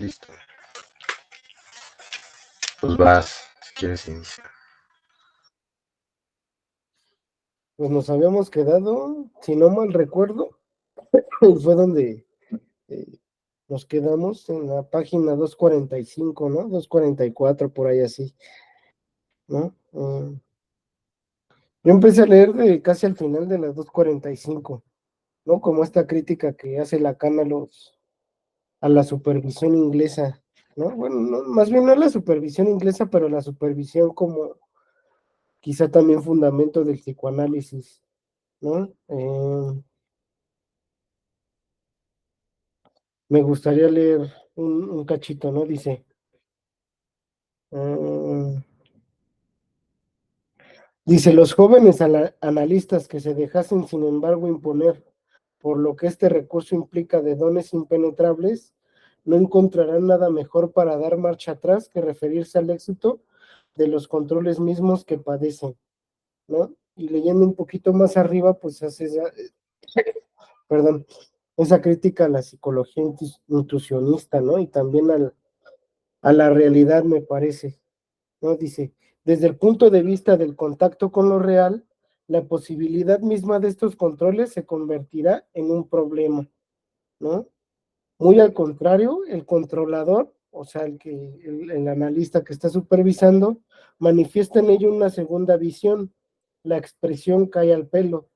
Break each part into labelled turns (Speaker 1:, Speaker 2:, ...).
Speaker 1: Listo. Pues vas, si quieres iniciar.
Speaker 2: Pues nos habíamos quedado, si no mal recuerdo, fue donde eh, nos quedamos en la página 245, ¿no? 244, por ahí así, ¿no? Yo empecé a leer de casi al final de las 245, ¿no? Como esta crítica que hace Lacan a la supervisión inglesa, ¿no? Bueno, más bien no a la supervisión inglesa, pero la supervisión como quizá también fundamento del psicoanálisis, ¿no? Me gustaría leer un cachito, ¿no? Dice, uh, los jóvenes analistas que se dejasen, sin embargo, imponer por lo que este recurso implica de dones impenetrables, no encontrarán nada mejor para dar marcha atrás que referirse al éxito de los controles mismos que padecen, ¿no? Y leyendo un poquito más arriba, pues hace perdón, esa crítica a la psicología intuicionista, ¿no? Y también a la realidad, me parece, ¿no? Dice, desde el punto de vista del contacto con lo real, la posibilidad misma de estos controles se convertirá en un problema, ¿no? Muy al contrario, el controlador, o sea, el analista que está supervisando, manifiesta en ello una segunda visión. La expresión cae al pelo.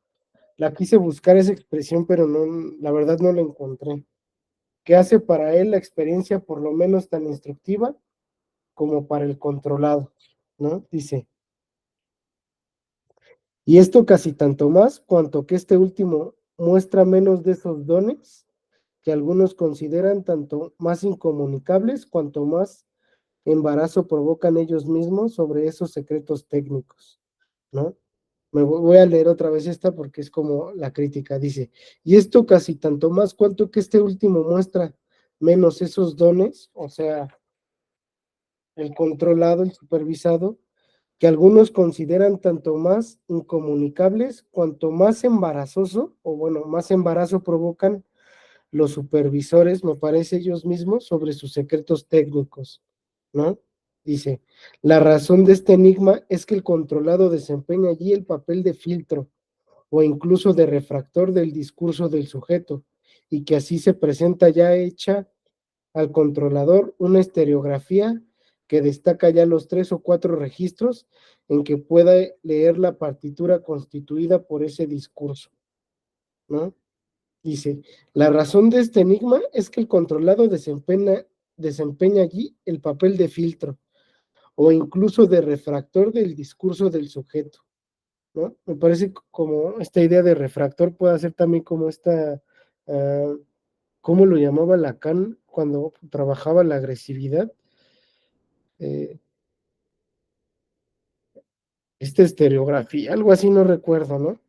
Speaker 2: La quise buscar esa expresión, pero no, la verdad no la encontré. Que hace para él la experiencia por lo menos tan instructiva como para el controlado, ¿no? Dice, y esto casi tanto más cuanto que este último muestra menos de esos dones que algunos consideran tanto más incomunicables cuanto más embarazo provocan ellos mismos sobre esos secretos técnicos, ¿no? Voy a leer otra vez esta porque es como la crítica, dice, y esto casi tanto más cuanto que este último muestra menos esos dones, o sea, el controlado, el supervisado, que algunos consideran tanto más incomunicables cuanto más embarazoso, o bueno, más embarazo provocan los supervisores, me parece ellos mismos, sobre sus secretos técnicos, ¿no? Dice, la razón de este enigma es que el controlado desempeña allí el papel de filtro o incluso de refractor del discurso del sujeto, y que así se presenta ya hecha al controlador una estereografía que destaca ya los 3 o 4 registros en que pueda leer la partitura constituida por ese discurso, ¿no? Dice, la razón de este enigma es que el controlado desempeña allí el papel de filtro o incluso de refractor del discurso del sujeto, ¿no? Me parece como esta idea de refractor puede ser también como esta, ¿cómo lo llamaba Lacan cuando trabajaba la agresividad? Eh, esta estereografía, algo así no recuerdo, ¿no?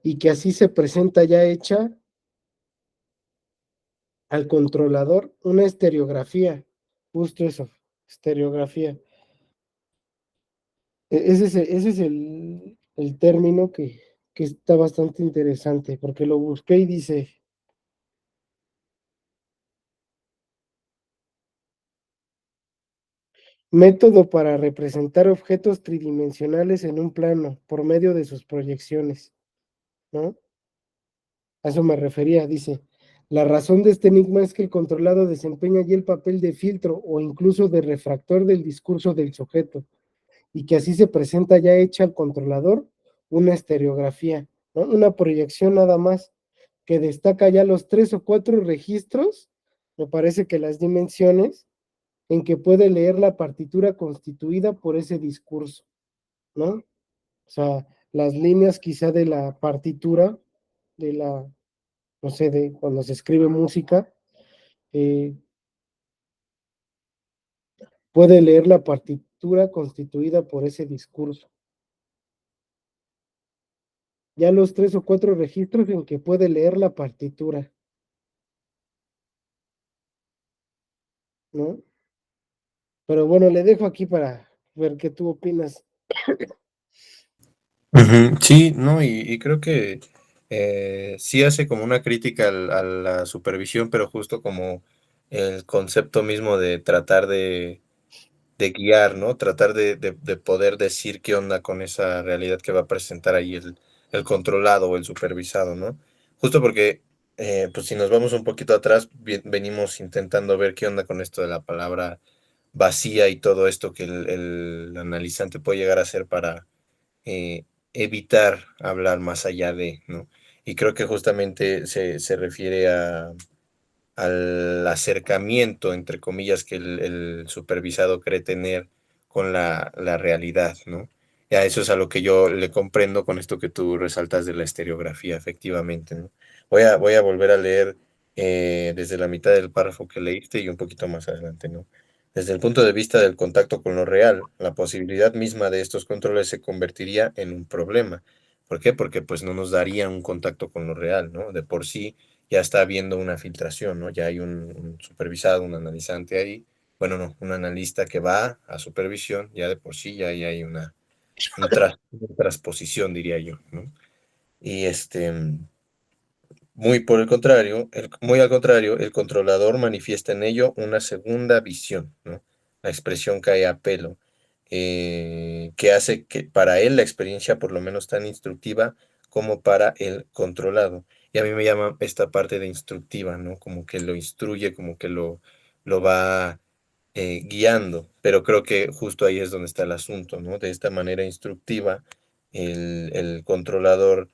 Speaker 2: Y que así se presenta ya hecha al controlador una estereografía, justo eso, estereografía. Ese es el término que está bastante interesante, porque lo busqué y dice, método para representar objetos tridimensionales en un plano por medio de sus proyecciones, ¿no? A eso me refería, dice, la razón de este enigma es que el controlado desempeña allí el papel de filtro o incluso de refractor del discurso del sujeto, y que así se presenta ya hecha al controlador una estereografía, ¿no? Una proyección nada más, que destaca ya los 3 o 4 registros, me parece que las dimensiones, en que puede leer la partitura constituida por ese discurso, ¿no? O sea, las líneas quizá de la partitura, de la, no sé, de cuando se escribe música, eh, puede leer la partitura constituida por ese discurso. Ya los 3 o 4 registros en que puede leer la partitura, ¿no? Pero bueno, le dejo aquí para ver qué tú opinas.
Speaker 1: Ujú, sí, no, y creo que sí hace como una crítica a la supervisión, pero justo como el concepto mismo de tratar de guiar, ¿no? Tratar de poder decir qué onda con esa realidad que va a presentar ahí el controlado o el supervisado, ¿no? Justo porque, pues si nos vamos un poquito atrás, venimos intentando ver qué onda con esto de la palabra vacía y todo esto que el analizante puede llegar a hacer para evitar hablar más allá de, ¿no? Y creo que justamente se refiere al acercamiento, entre comillas, que el supervisado cree tener con la realidad, ¿no? Ya eso es a lo que yo le comprendo con esto que tú resaltas de la estereografía, efectivamente, ¿no? Voy a volver a leer desde la mitad del párrafo que leíste y un poquito más adelante, ¿no? Desde el punto de vista del contacto con lo real, la posibilidad misma de estos controles se convertiría en un problema. ¿Por qué? Porque pues no nos daría un contacto con lo real, ¿no? De por sí ya está habiendo una filtración, ¿no? Ya hay un supervisado, un analizante ahí, bueno, no, un analista que va a supervisión, ya de por sí ya ahí hay una transposición, diría yo, ¿no? Y muy al contrario, el controlador manifiesta en ello una segunda visión, ¿no? La expresión cae a pelo, que hace que para él la experiencia por lo menos tan instructiva como para el controlado. Y a mí me llama esta parte de instructiva, ¿no? Como que lo instruye, como que lo va guiando, pero creo que justo ahí es donde está el asunto, ¿no? De esta manera instructiva, el controlador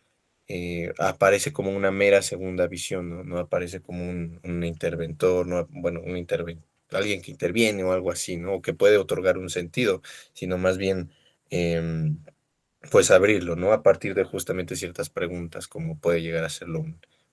Speaker 1: aparece como una mera segunda visión, ¿no? No aparece como un interventor, no, bueno, alguien que interviene o algo así, ¿no? O que puede otorgar un sentido, sino más bien, em, pues abrirlo, ¿no? A partir de justamente ciertas preguntas, como puede llegar a serlo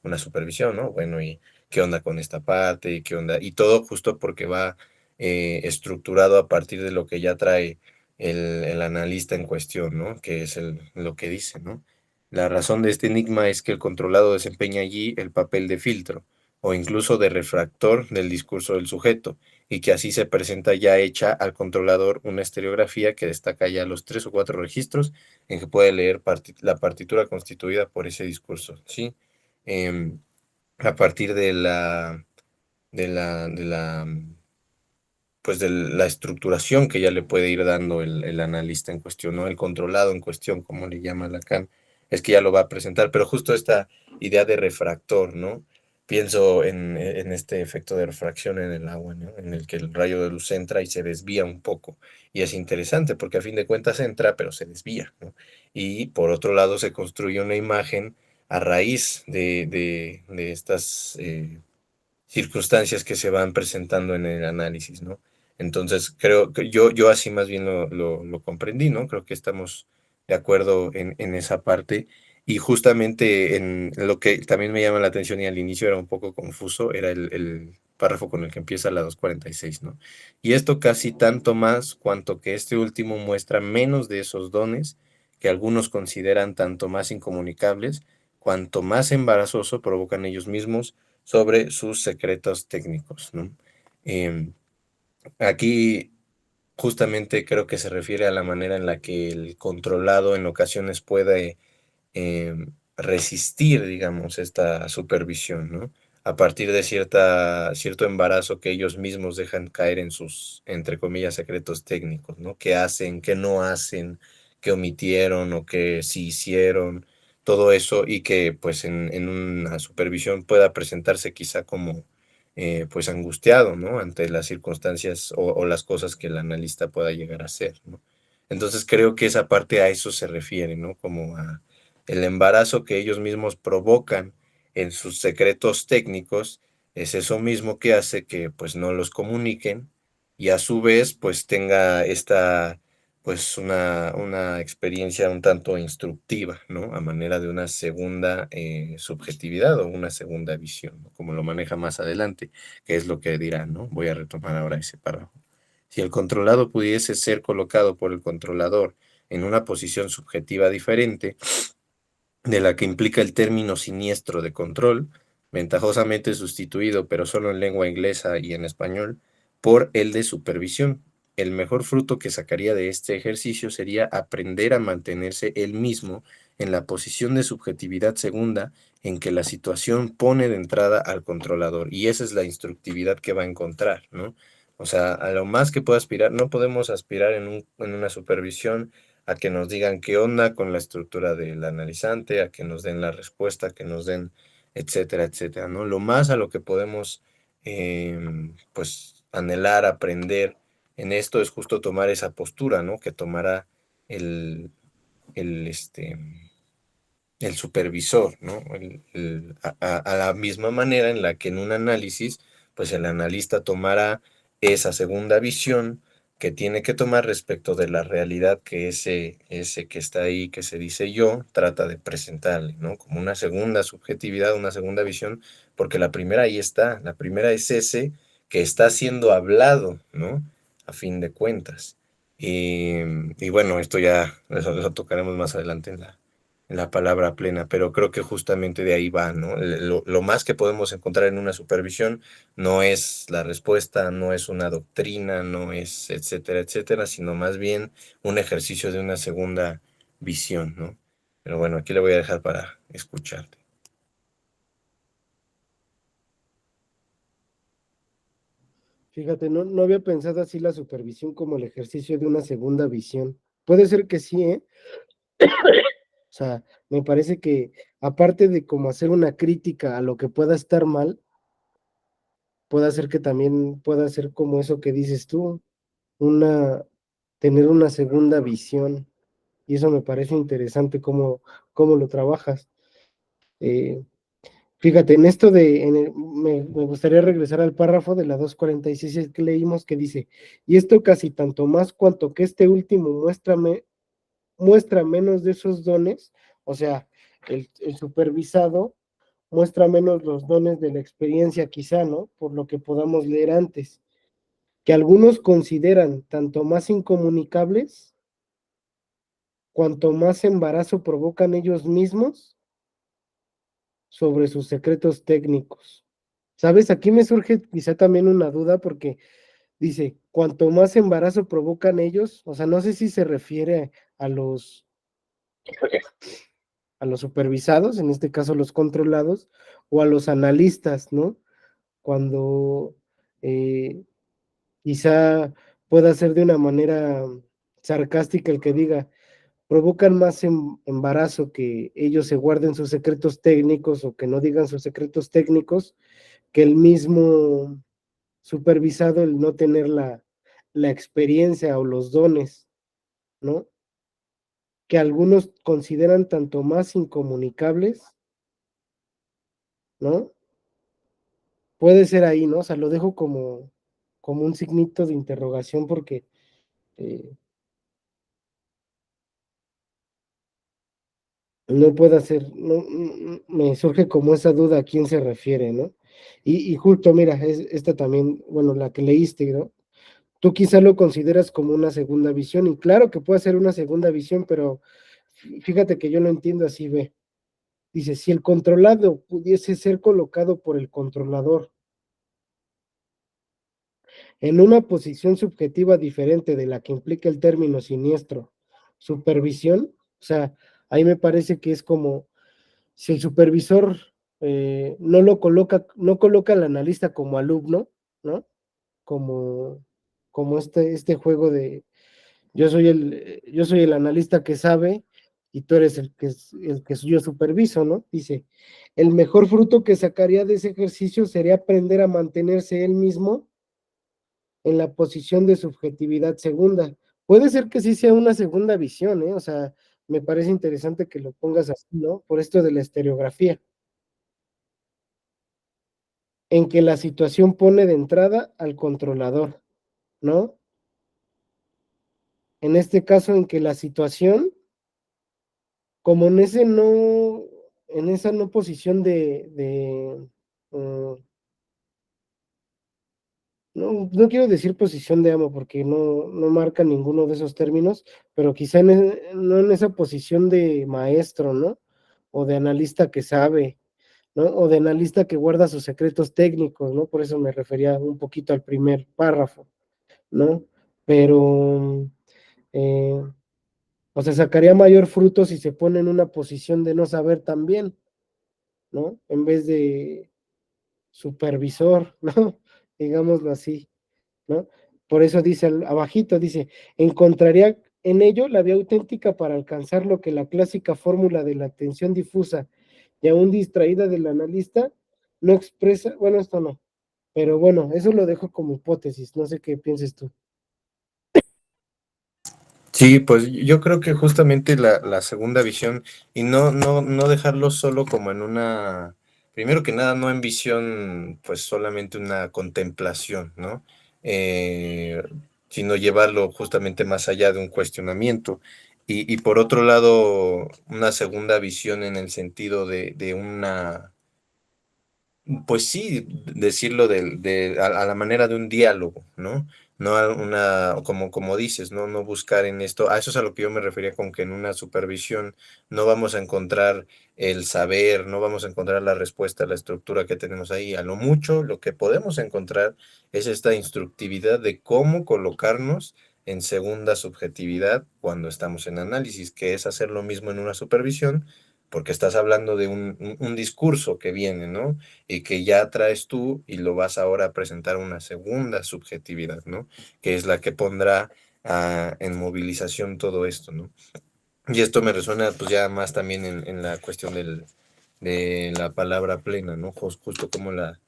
Speaker 1: una supervisión, ¿no? Bueno, ¿y qué onda con esta parte? ¿Y qué onda? Y todo justo porque va estructurado a partir de lo que ya trae el analista en cuestión, ¿no? Que es lo que dice, ¿no? La razón de este enigma es que el controlado desempeña allí el papel de filtro o incluso de refractor del discurso del sujeto, y que así se presenta ya hecha al controlador una estereografía que destaca ya los 3 o 4 registros en que puede leer la partitura constituida por ese discurso, ¿sí? Em, a partir de la pues de la estructuración que ya le puede ir dando el analista en cuestión, ¿no? El controlado en cuestión, como le llama Lacan, es que ya lo va a presentar, pero justo esta idea de refractor, ¿no? Pienso en este efecto de refracción en el agua, ¿no? En el que el rayo de luz entra y se desvía un poco. Y es interesante porque a fin de cuentas entra, pero se desvía, ¿no? Y por otro lado se construye una imagen a raíz de estas circunstancias que se van presentando en el análisis, ¿no? Entonces, creo que yo así más bien lo comprendí, ¿no? Creo que estamos de acuerdo en esa parte. Y justamente en lo que también me llama la atención y al inicio era un poco confuso, era el párrafo con el que empieza la 246, ¿no? Y esto casi tanto más cuanto que este último muestra menos de esos dones que algunos consideran tanto más incomunicables, cuanto más embarazoso provocan ellos mismos sobre sus secretos técnicos, ¿no? Em, aquí justamente creo que se refiere a la manera en la que el controlado en ocasiones puede resistir, digamos, esta supervisión, ¿no? A partir de cierto embarazo que ellos mismos dejan caer en sus, entre comillas, secretos técnicos, ¿no? ¿Qué hacen, qué no hacen, qué omitieron o qué sí hicieron? Todo eso y que pues en una supervisión pueda presentarse quizá como pues angustiado, ¿no? Ante las circunstancias o las cosas que el analista pueda llegar a hacer, ¿no? Entonces creo que esa parte a eso se refiere, ¿no? Como a el embarazo que ellos mismos provocan en sus secretos técnicos, es eso mismo que hace que pues no los comuniquen y a su vez pues tenga esta pues una experiencia un tanto instructiva, ¿no? A manera de una segunda subjetividad o una segunda visión, ¿no? Como lo maneja más adelante, que es lo que dirá, ¿no? Voy a retomar ahora ese párrafo. Si el controlado pudiese ser colocado por el controlador en una posición subjetiva diferente de la que implica el término siniestro de control, ventajosamente sustituido, pero solo en lengua inglesa y en español, por el de supervisión. El mejor fruto que sacaría de este ejercicio sería aprender a mantenerse él mismo en la posición de subjetividad segunda en que la situación pone de entrada al controlador. Y esa es la instructividad que va a encontrar, ¿no? O sea, a lo más que pueda aspirar, no podemos aspirar en una supervisión a que nos digan qué onda con la estructura del analizante, a que nos den la respuesta, que nos den, etcétera, etcétera, ¿no? Lo más a lo que podemos, pues, anhelar, aprender en esto es justo tomar esa postura, ¿no? Que tomará el, el, este, el supervisor, ¿no? A la misma manera en la que en un análisis, pues el analista tomará esa segunda visión que tiene que tomar respecto de la realidad que ese que está ahí, que se dice yo, trata de presentarle, ¿no? Como una segunda subjetividad, una segunda visión, porque la primera ahí está, la primera es ese que está siendo hablado, ¿no? A fin de cuentas. Y bueno, esto ya lo tocaremos más adelante en la palabra plena, pero creo que justamente de ahí va, ¿no? Lo más que podemos encontrar en una supervisión no es la respuesta, no es una doctrina, no es etcétera, etcétera, sino más bien un ejercicio de una segunda visión, ¿no? Pero bueno, aquí le voy a dejar para escucharte.
Speaker 2: Fíjate, no había pensado así la supervisión como el ejercicio de una segunda visión. Puede ser que sí, ¿eh? O sea, me parece que aparte de como hacer una crítica a lo que pueda estar mal, puede hacer que también pueda ser como eso que dices tú, una, tener una segunda visión. Y eso me parece interesante cómo lo trabajas. Eh, Fíjate, en esto me gustaría regresar al párrafo de la 246 que leímos que dice, y esto casi tanto más cuanto que este último muestra menos de esos dones, o sea, el supervisado muestra menos los dones de la experiencia quizá, ¿no? Por lo que podamos leer antes, que algunos consideran tanto más incomunicables, cuanto más embarazo provocan ellos mismos sobre sus secretos técnicos. ¿Sabes? Aquí me surge quizá también una duda porque dice, cuanto más embarazo provocan ellos, o sea, no sé si se refiere a los supervisados, en este caso los controlados, o a los analistas, ¿no? Cuando eh, quizá pueda ser de una manera sarcástica el que diga, provocan más embarazo que ellos se guarden sus secretos técnicos o que no digan sus secretos técnicos, que el mismo supervisado el no tener la experiencia o los dones, ¿no? Que algunos consideran tanto más incomunicables, ¿no? Puede ser ahí, ¿no? O sea, lo dejo como un signito de interrogación porque eh, no puede ser, me surge como esa duda a quién se refiere, ¿no? Y justo, mira, esta también, bueno, la que leíste, ¿no? Tú quizá lo consideras como una segunda visión, y claro que puede ser una segunda visión, pero fíjate que yo lo entiendo así, ve. Dice, si el controlado pudiese ser colocado por el controlador en una posición subjetiva diferente de la que implica el término siniestro, supervisión, o sea, ahí me parece que es como si el supervisor no coloca al analista como alumno, ¿no? Como, como este juego de yo soy el analista que sabe y tú eres el que yo superviso, ¿no? Dice, el mejor fruto que sacaría de ese ejercicio sería aprender a mantenerse él mismo en la posición de subjetividad segunda. Puede ser que sí sea una segunda visión, ¿eh? O sea, me parece interesante que lo pongas así, ¿no? Por esto de la estereografía, en que la situación pone de entrada al controlador, ¿no? En este caso, en que la situación, como en esa no posición no quiero decir posición de amo porque no marca ninguno de esos términos, pero quizá no en esa posición de maestro, ¿no? O de analista que sabe, ¿no? O de analista que guarda sus secretos técnicos, ¿no? Por eso me refería un poquito al primer párrafo, ¿no? Pero, eh, O sea, sacaría mayor fruto si se pone en una posición de no saber también, ¿no? En vez de supervisor, ¿no? Digámoslo así, ¿no? Por eso dice abajito, dice, encontraría en ello la vía auténtica para alcanzar lo que la clásica fórmula de la atención difusa y aún distraída del analista no expresa, bueno, esto no, pero bueno, eso lo dejo como hipótesis, no sé qué pienses tú.
Speaker 1: Sí, pues yo creo que justamente la segunda visión, y no dejarlo solo como en una, primero que nada, no en visión, pues solamente una contemplación, ¿no? Eh, Sino llevarlo justamente más allá de un cuestionamiento. Y por otro lado, una segunda visión en el sentido de una, pues sí, decirlo a la manera de un diálogo, ¿no? No a una, como dices, ¿no? No buscar en esto, a eso es a lo que yo me refería con que en una supervisión no vamos a encontrar el saber, no vamos a encontrar la respuesta, la estructura que tenemos ahí. A lo mucho, lo que podemos encontrar es esta instructividad de cómo colocarnos en segunda subjetividad cuando estamos en análisis, que es hacer lo mismo en una supervisión, porque estás hablando de un discurso que viene, ¿no? Y que ya traes tú y lo vas ahora a presentar una segunda subjetividad, ¿no? Que es la que pondrá en movilización todo esto, ¿no? Y esto me resuena pues ya más también en la cuestión de la palabra plena, ¿no? Justo como la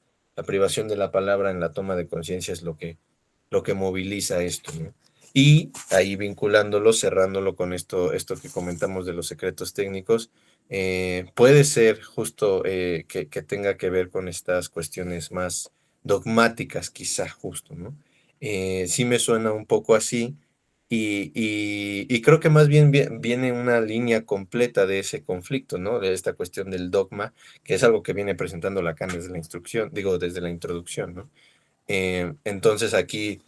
Speaker 1: privación de la palabra en la toma de conciencia es lo que moviliza esto, ¿no? Y ahí vinculándolo, cerrándolo con esto que comentamos de los secretos técnicos, puede ser justo que tenga que ver con estas cuestiones más dogmáticas, quizá justo, ¿no? Sí me suena un poco así, y creo que más bien viene una línea completa de ese conflicto, ¿no? De esta cuestión del dogma, que es algo que viene presentando Lacan desde la instrucción, digo, desde la introducción, ¿no? Entonces aquí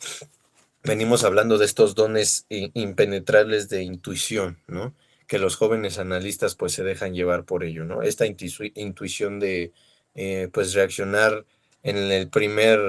Speaker 1: venimos hablando de estos dones impenetrables de intuición, ¿no? Que los jóvenes analistas pues se dejan llevar por ello, ¿no? Esta intuición de pues reaccionar en el primer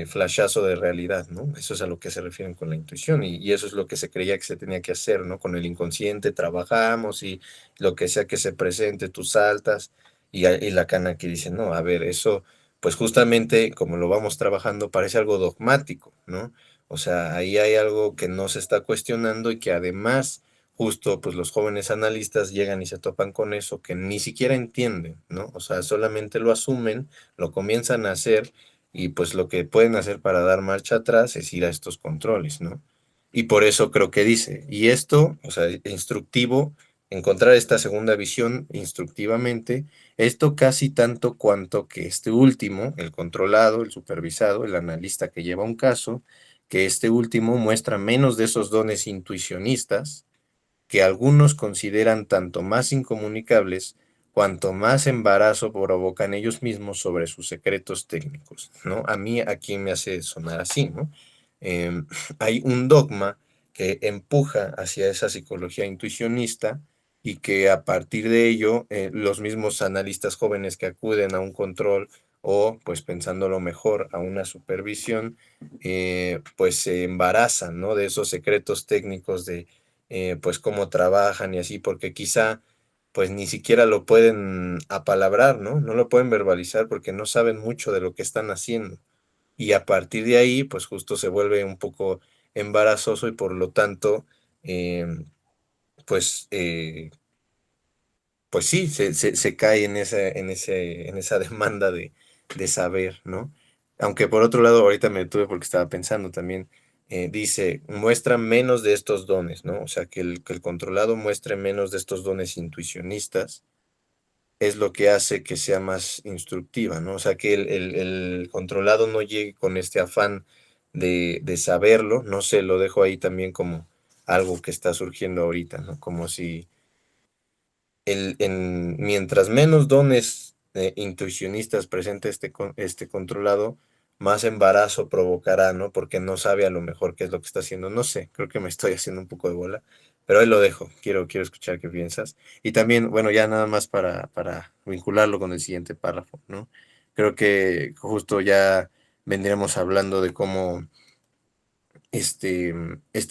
Speaker 1: flashazo de realidad, ¿no? Eso es a lo que se refieren con la intuición y eso es lo que se creía que se tenía que hacer, ¿no? Con el inconsciente trabajamos y lo que sea que se presente, tú saltas y Lacan aquí dice, no, a ver, eso pues justamente como lo vamos trabajando parece algo dogmático, ¿no? O sea, ahí hay algo que no se está cuestionando y que además justo pues los jóvenes analistas llegan y se topan con eso que ni siquiera entienden, ¿no? O sea, solamente lo asumen, lo comienzan a hacer y pues lo que pueden hacer para dar marcha atrás es ir a estos controles, ¿no? Y por eso creo que dice, y esto, o sea, instructivo, encontrar esta segunda visión instructivamente, esto casi tanto cuanto que este último, el controlado, el supervisado, el analista que lleva un caso, que este último muestra menos de esos dones intuicionistas que algunos consideran tanto más incomunicables cuanto más embarazo provocan ellos mismos sobre sus secretos técnicos, ¿no? A mí aquí me hace sonar así, ¿no? Eh, Hay un dogma que empuja hacia esa psicología intuicionista y que a partir de ello los mismos analistas jóvenes que acuden a un control o pues pensándolo mejor a una supervisión, pues se embarazan, ¿no? De esos secretos técnicos de pues cómo trabajan y así, porque quizá pues ni siquiera lo pueden apalabrar, ¿no? No lo pueden verbalizar porque no saben mucho de lo que están haciendo. Y a partir de ahí, pues justo se vuelve un poco embarazoso y por lo tanto, pues pues sí, se cae en esa demanda de saber, ¿no? Aunque por otro lado, ahorita me detuve porque estaba pensando también, dice, muestra menos de estos dones, ¿no? O sea, que el controlado muestre menos de estos dones intuicionistas es lo que hace que sea más instructiva, ¿no? O sea, que el controlado no llegue con este afán de saberlo, no sé, lo dejo ahí también como algo que está surgiendo ahorita, ¿no? Como si mientras menos dones intuicionistas presente este controlado, más embarazo provocará, ¿no? Porque no sabe a lo mejor qué es lo que está haciendo. No sé, creo que me estoy haciendo un poco de bola, pero ahí lo dejo. Quiero escuchar qué piensas. Y también, bueno, ya nada más para vincularlo con el siguiente párrafo, ¿no? Creo que justo ya vendríamos hablando de cómo este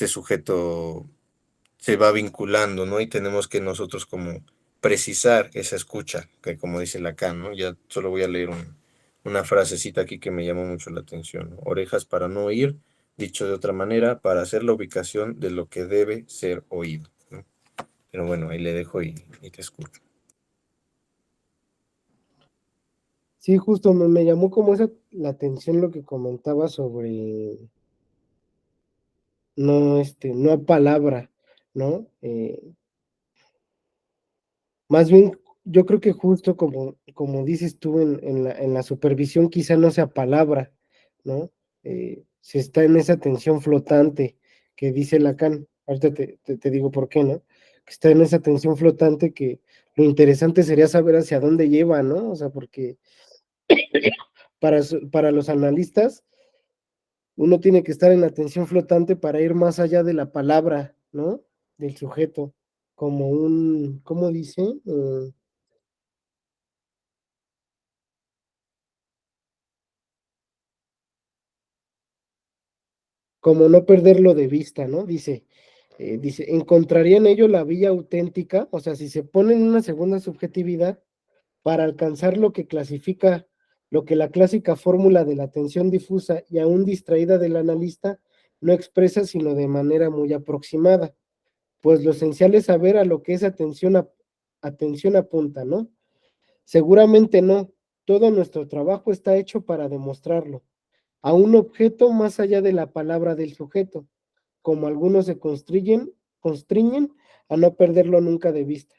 Speaker 1: sujeto se va vinculando, ¿no? Y tenemos que nosotros como precisar esa escucha, que como dice Lacan, ¿no? Ya solo voy a leer una frasecita aquí que me llamó mucho la atención, ¿no? Orejas para no oír, dicho de otra manera, para hacer la ubicación de lo que debe ser oído, ¿no? Pero bueno, ahí le dejo y te escucho.
Speaker 2: Sí, justo me llamó como esa la atención lo que comentaba sobre no, no palabra, ¿no? Más bien, yo creo que justo como dices tú, en la supervisión quizá no sea palabra, ¿no? Se está en esa tensión flotante que dice Lacan, ahorita te digo por qué, ¿no? Que está en esa tensión flotante que lo interesante sería saber hacia dónde lleva, ¿no? O sea, porque para los analistas, uno tiene que estar en la tensión flotante para ir más allá de la palabra, ¿no? Del sujeto, como un, ¿cómo dice? Como no perderlo de vista, ¿no? Dice, encontraría en ello la vía auténtica, o sea, si se pone en una segunda subjetividad para alcanzar lo que clasifica, lo que la clásica fórmula de la atención difusa y aún distraída del analista no expresa sino de manera muy aproximada, pues lo esencial es saber a lo que esa atención apunta, ¿no? Seguramente no, todo nuestro trabajo está hecho para demostrarlo, a un objeto más allá de la palabra del sujeto, como algunos se constriñen a no perderlo nunca de vista.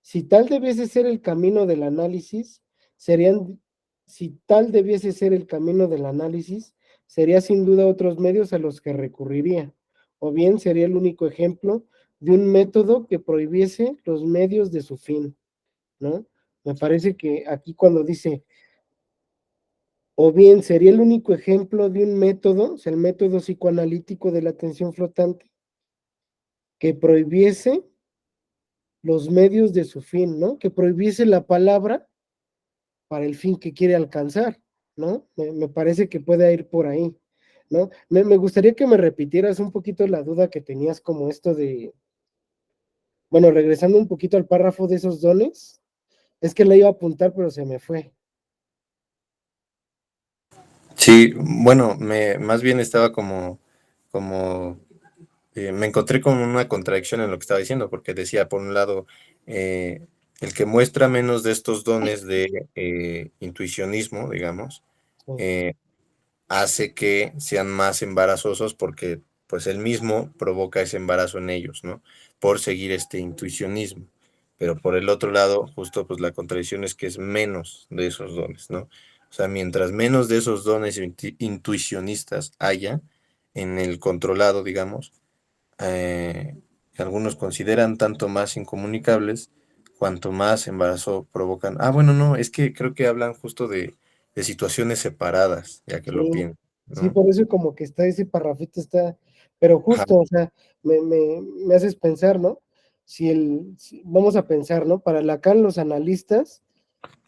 Speaker 2: Si tal debiese ser el camino del análisis, serían, si tal debiese ser el camino del análisis, sería sin duda otros medios a los que recurriría, o bien sería el único ejemplo de un método que prohibiese los medios de su fin, ¿no? Me parece que aquí cuando dice, o bien sería el único ejemplo de un método, o sea, el método psicoanalítico de la atención flotante, que prohibiese los medios de su fin, ¿no? Que prohibiese la palabra para el fin que quiere alcanzar, ¿no? Me parece que puede ir por ahí, ¿no? Me gustaría que me repitieras un poquito la duda que tenías como esto de, bueno, regresando un poquito al párrafo de esos dones, es que le iba a apuntar, pero se me fue.
Speaker 1: Sí, bueno, más bien estaba me encontré con una contradicción en lo que estaba diciendo, porque decía, por un lado, el que muestra menos de estos dones de intuicionismo, digamos,
Speaker 2: Sí,
Speaker 1: eh, hace que sean más embarazosos porque pues él mismo provoca ese embarazo en ellos, ¿no? Por seguir este intuicionismo. Pero por el otro lado, justo pues la contradicción es que es menos de esos dones, ¿no? O sea, mientras menos de esos dones intuicionistas haya en el controlado, digamos, eh, algunos consideran tanto más incomunicables cuanto más embarazo provocan. Ah, bueno, no, es que creo que hablan justo de situaciones separadas, ya que lo
Speaker 2: sí,
Speaker 1: pienso,
Speaker 2: sí,
Speaker 1: ¿no?
Speaker 2: por eso como que está ese parrafito, está, pero
Speaker 1: Ajá.
Speaker 2: justo, o sea, me haces pensar, ¿no? Vamos a pensar, ¿no? Para Lacan los analistas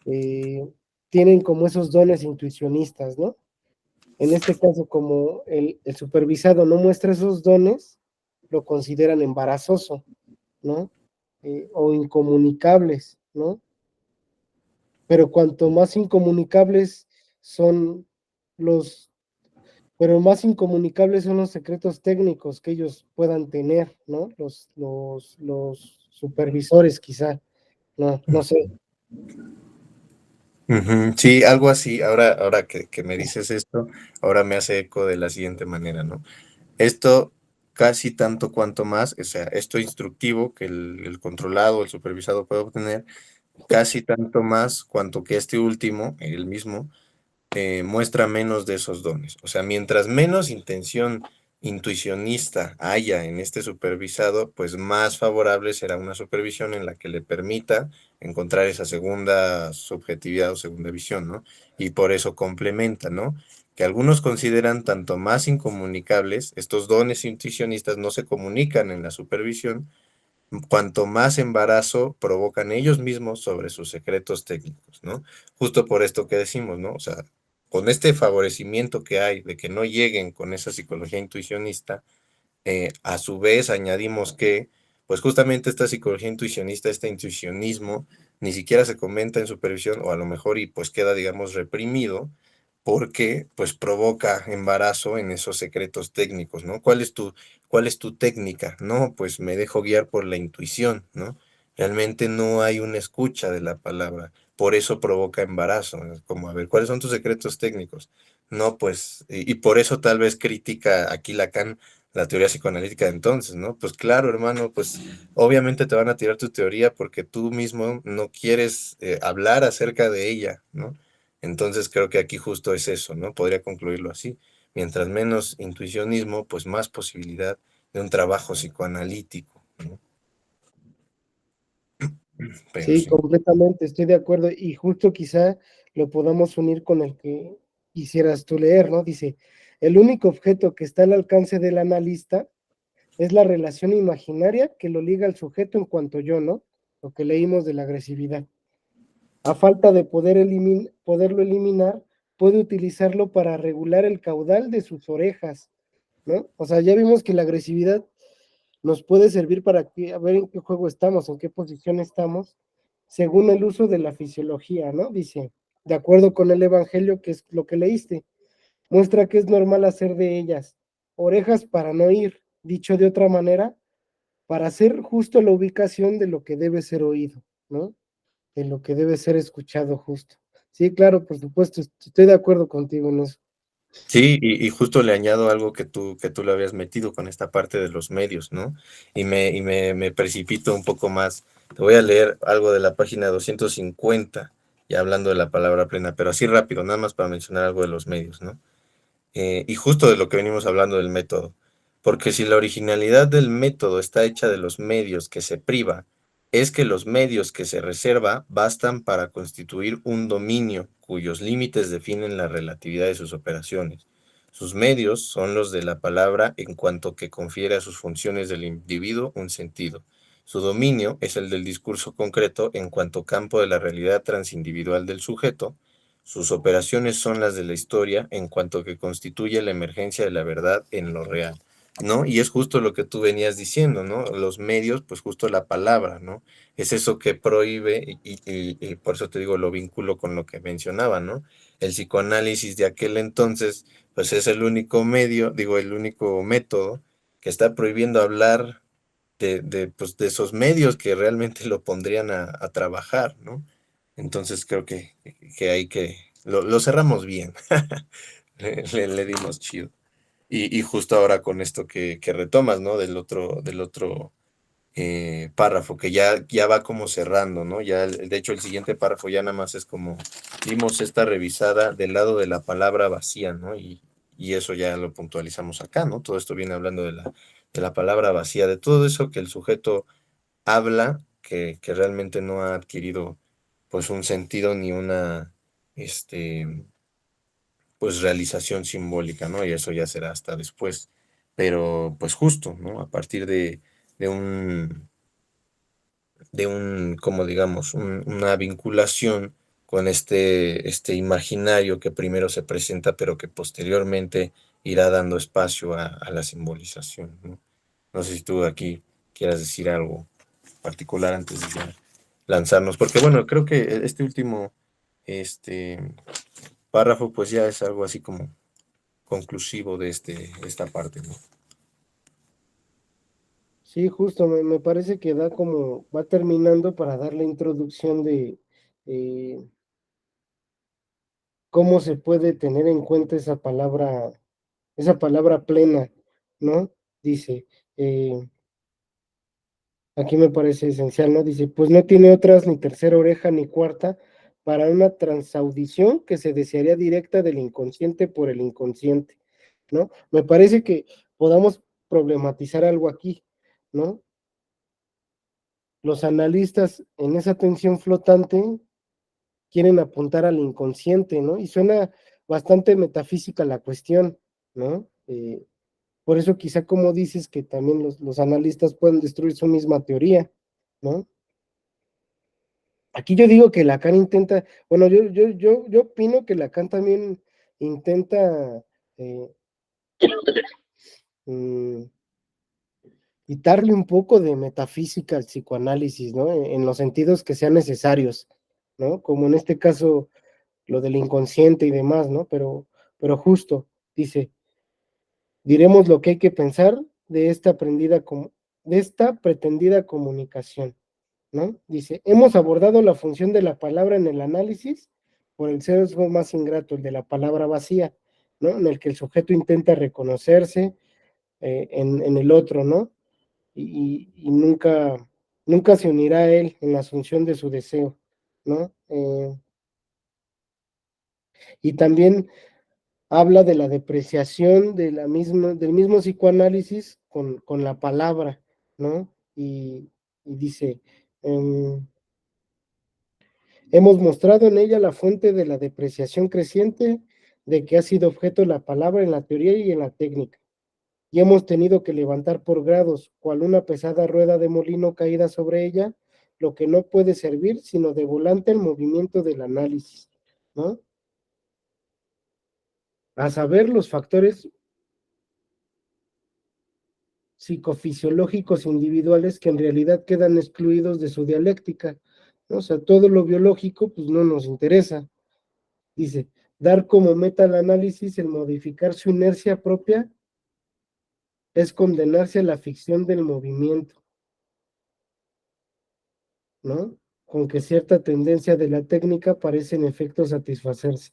Speaker 2: eh, tienen como esos dones intuicionistas, ¿no? En este caso, como el supervisado no muestra esos dones, lo consideran embarazoso, ¿no? O incomunicables, ¿no? Pero cuanto más incomunicables son los, pero más incomunicables son los secretos técnicos que ellos puedan tener, ¿no? Los supervisores quizá, no sé.
Speaker 1: Ujú, sí, algo así. Ahora que me dices esto, ahora me hace eco de la siguiente manera, ¿no? Esto casi tanto cuanto más, o sea, esto instructivo que el controlado, el supervisado puede obtener, casi tanto más cuanto que este último, el mismo, muestra menos de esos dones. O sea, mientras menos intención intuicionista haya en este supervisado, pues más favorable será una supervisión en la que le permita encontrar esa segunda subjetividad o segunda visión, ¿no? Y por eso complementa, ¿no? Que algunos consideran tanto más incomunicables, estos dones intuicionistas no se comunican en la supervisión, cuanto más embarazo provocan ellos mismos sobre sus secretos técnicos, ¿no? Justo por esto que decimos, ¿no? O sea, con este favorecimiento que hay de que no lleguen con esa psicología intuicionista, A su vez, añadimos que, pues justamente esta psicología intuicionista, este intuicionismo, ni siquiera se comenta en supervisión, o a lo mejor y pues queda, digamos, reprimido, porque pues provoca embarazo en esos secretos técnicos, ¿no? Cuál es tu técnica? No, pues me dejo guiar por la intuición, ¿no? Realmente no hay una escucha de la palabra, por eso provoca embarazo, ¿no? Como, a ver, ¿cuáles son tus secretos técnicos? No, pues, y por eso tal vez critica aquí Lacan la teoría psicoanalítica de entonces, ¿no? Pues claro, hermano, pues obviamente te van a tirar tu teoría porque tú mismo no quieres hablar acerca de ella, ¿no? Entonces creo que aquí justo es eso, ¿no? Podría concluirlo así. Mientras menos intuicionismo, pues más posibilidad de un trabajo psicoanalítico, ¿no? Pero
Speaker 2: Sí,
Speaker 1: sí.
Speaker 2: completamente, estoy de acuerdo. Y justo quizá lo podamos unir con el que quisieras tú leer, ¿no? Dice, el único objeto que está al alcance del analista es la relación imaginaria que lo liga al sujeto en cuanto yo, ¿no? Lo que leímos de la agresividad. A falta de poderlo eliminar, puede utilizarlo para regular el caudal de sus orejas, ¿no? O sea, ya vimos que la agresividad nos puede servir para a ver en qué juego estamos, en qué posición estamos, según el uso de la fisiología, ¿no? Dice, de acuerdo con el Evangelio, que es lo que leíste, muestra que es normal hacer de ellas orejas para no ir, dicho de otra manera, para hacer justo la ubicación de lo que debe ser oído, ¿no? De lo que debe ser escuchado justo. Sí, claro, por supuesto, estoy de acuerdo contigo en eso.
Speaker 1: Sí, y justo le añado algo que tú le habías metido con esta parte de los medios, ¿no? Me precipito un poco más. Te voy a leer algo de la página 250, ya hablando de la palabra plena, pero así rápido, nada más para mencionar algo de los medios, ¿no? Y justo de lo que venimos hablando del método. Porque si la originalidad del método está hecha de los medios que se priva, es que los medios que se reserva bastan para constituir un dominio cuyos límites definen la relatividad de sus operaciones. Sus medios son los de la palabra en cuanto que confiere a sus funciones del individuo un sentido. Su dominio es el del discurso concreto en cuanto campo de la realidad transindividual del sujeto. Sus operaciones son las de la historia en cuanto que constituye la emergencia de la verdad en lo real, ¿no? Y es justo lo que tú venías diciendo, ¿no? Los medios, pues justo la palabra, ¿no? Es eso que prohíbe y por eso te digo, lo vinculo con lo que mencionaba, ¿no? El psicoanálisis de aquel entonces, pues es el único medio, digo, el único método que está prohibiendo hablar pues, de esos medios que realmente lo pondrían a trabajar, ¿no? Entonces creo que hay que, lo cerramos bien, le dimos chido. Y justo ahora con esto que retomas, ¿no? Del otro párrafo, que ya va como cerrando, ¿no? Ya, de hecho, el siguiente párrafo ya nada más es como, dimos esta revisada del lado de la palabra vacía, ¿no? Y eso ya lo puntualizamos acá, ¿no? Todo esto viene hablando de la palabra vacía, de todo eso que el sujeto habla, que realmente no ha adquirido, pues, un sentido ni una, este, pues realización simbólica, ¿no? Y eso ya será hasta después. Pero pues justo, ¿no? A partir de un, como digamos, una vinculación con este imaginario que primero se presenta, pero que posteriormente irá dando espacio a la simbolización, ¿no? No sé si tú aquí quieras decir algo particular antes de ya lanzarnos, porque bueno, creo que este último, este párrafo, pues ya es algo así como conclusivo de esta parte, ¿no?
Speaker 2: Sí, justo, me parece que da como, va terminando para dar la introducción de eh, cómo se puede tener en cuenta esa palabra plena, ¿no? Dice, eh, aquí me parece esencial, ¿no? Dice, pues no tiene otras ni tercera oreja ni cuarta para una transaudición que se desearía directa del inconsciente por el inconsciente, ¿no? Me parece que podamos problematizar algo aquí, ¿no? Los analistas en esa tensión flotante quieren apuntar al inconsciente, ¿no? Y suena bastante metafísica la cuestión, ¿no? Por eso quizá como dices que también los analistas pueden destruir su misma teoría, ¿no? Aquí yo digo que Lacan intenta, bueno, yo opino que Lacan también intenta eh, mm, quitarle un poco de metafísica al psicoanálisis, ¿no? En los sentidos que sean necesarios, ¿no? Como en este caso lo del inconsciente y demás, ¿no? Pero justo, dice, diremos lo que hay que pensar de de esta pretendida comunicación, ¿no? Dice, hemos abordado la función de la palabra en el análisis por el sesgo más ingrato, el de la palabra vacía, ¿no? En el que el sujeto intenta reconocerse en el otro, ¿no? Y nunca se unirá a él en la asunción de su deseo, ¿no? Y también habla de la depreciación del mismo psicoanálisis con la palabra, ¿no? Y dice, hemos mostrado en ella la fuente de la depreciación creciente de que ha sido objeto la palabra en la teoría y en la técnica, y hemos tenido que levantar por grados, cual una pesada rueda de molino caída sobre ella, lo que no puede servir sino de volante al movimiento del análisis, ¿no? A saber, los factores psicofisiológicos individuales que en realidad quedan excluidos de su dialéctica, ¿no? O sea, todo lo biológico pues no nos interesa. Dice, dar como meta al análisis el modificar su inercia propia es condenarse a la ficción del movimiento, ¿no? Con que cierta tendencia de la técnica parece en efecto satisfacerse.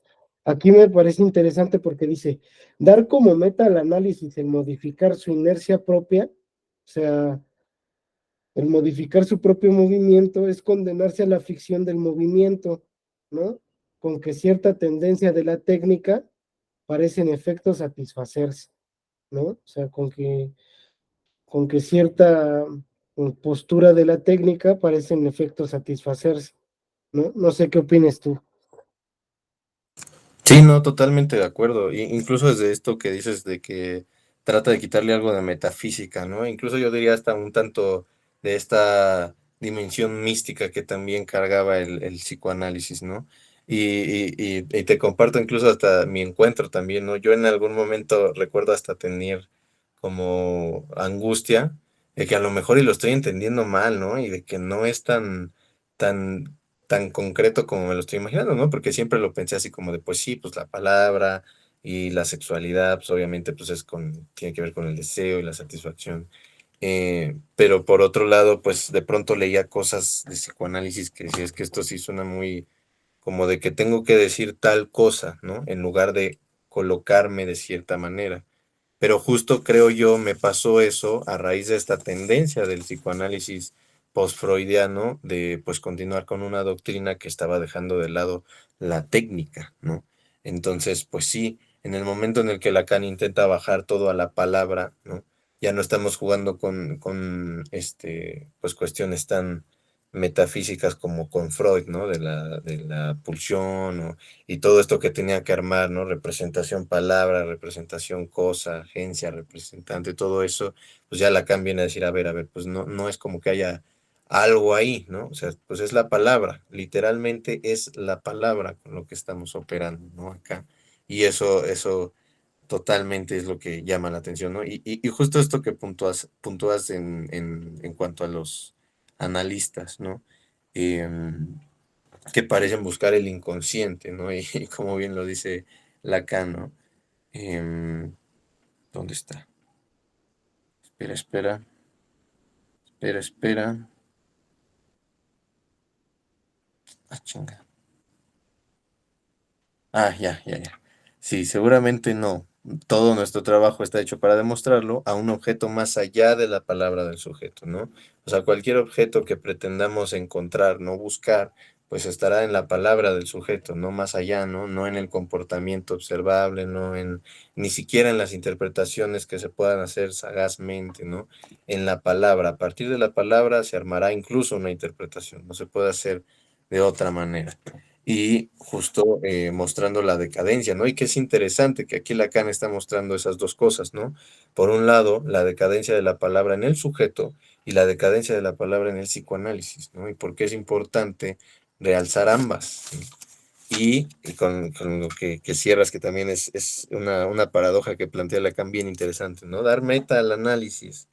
Speaker 2: Aquí me parece interesante porque dice, dar como meta al análisis el modificar su inercia propia, o sea, el modificar su propio movimiento es condenarse a la ficción del movimiento, ¿no? Con que cierta tendencia de la técnica parece en efecto satisfacerse, ¿no? O sea, con que cierta postura de la técnica parece en efecto satisfacerse, ¿no? No sé qué opines tú.
Speaker 1: Sí, no, totalmente de acuerdo. Incluso desde esto que dices de que trata de quitarle algo de metafísica, ¿no? Incluso yo diría hasta un tanto de esta dimensión mística que también cargaba el psicoanálisis, ¿no? Y te comparto incluso hasta mi encuentro también, ¿no? Yo en algún momento recuerdo hasta tener como angustia de que a lo mejor y lo estoy entendiendo mal, ¿no? Y de que no es tan, tan concreto como me lo estoy imaginando, ¿no? Porque siempre lo pensé así como de, pues sí, pues la palabra y la sexualidad, pues obviamente pues tiene que ver con el deseo y la satisfacción. Pero por otro lado, pues de pronto leía cosas de psicoanálisis que decía, es que esto sí suena muy como de que tengo que decir tal cosa, ¿no? En lugar de colocarme de cierta manera. Pero justo creo yo me pasó eso a raíz de esta tendencia del psicoanálisis post-freudiano de pues continuar con una doctrina que estaba dejando de lado la técnica, ¿no? Entonces, pues sí, en el momento en el que Lacan intenta bajar todo a la palabra, ¿no? Ya no estamos jugando con pues cuestiones tan metafísicas como con Freud, ¿no? De la pulsión y todo esto que tenía que armar, ¿no? Representación palabra, representación cosa, agencia, representante, todo eso, pues ya Lacan viene a decir, a ver, pues no es como que haya algo ahí, ¿no? O sea, pues es la palabra, literalmente es la palabra con lo que estamos operando, ¿no? Acá. Y eso totalmente es lo que llama la atención, ¿no? Y justo esto que puntúas en cuanto a los analistas, ¿no? Em, que parecen buscar el inconsciente, ¿no? Y como bien lo dice Lacan, ¿no? Em, ¿Dónde está? Espera. Ah, chinga. Ya. Sí, seguramente no. Todo nuestro trabajo está hecho para demostrarlo a un objeto más allá de la palabra del sujeto, ¿no? O sea, cualquier objeto que pretendamos encontrar, no buscar, pues estará en la palabra del sujeto, no más allá, ¿no? No en el comportamiento observable, ni siquiera en las interpretaciones que se puedan hacer sagazmente, ¿no? En la palabra. A partir de la palabra se armará incluso una interpretación, no se puede hacer de otra manera y justo mostrando la decadencia, ¿no? Y que es interesante que aquí Lacan está mostrando esas dos cosas, ¿no? Por un lado, la decadencia de la palabra en el sujeto y la decadencia de la palabra en el psicoanálisis, ¿no? Y por qué es importante realzar ambas. ¿Sí? Y con lo que cierras, que también es una paradoja que plantea Lacan bien interesante, ¿no? Dar meta al análisis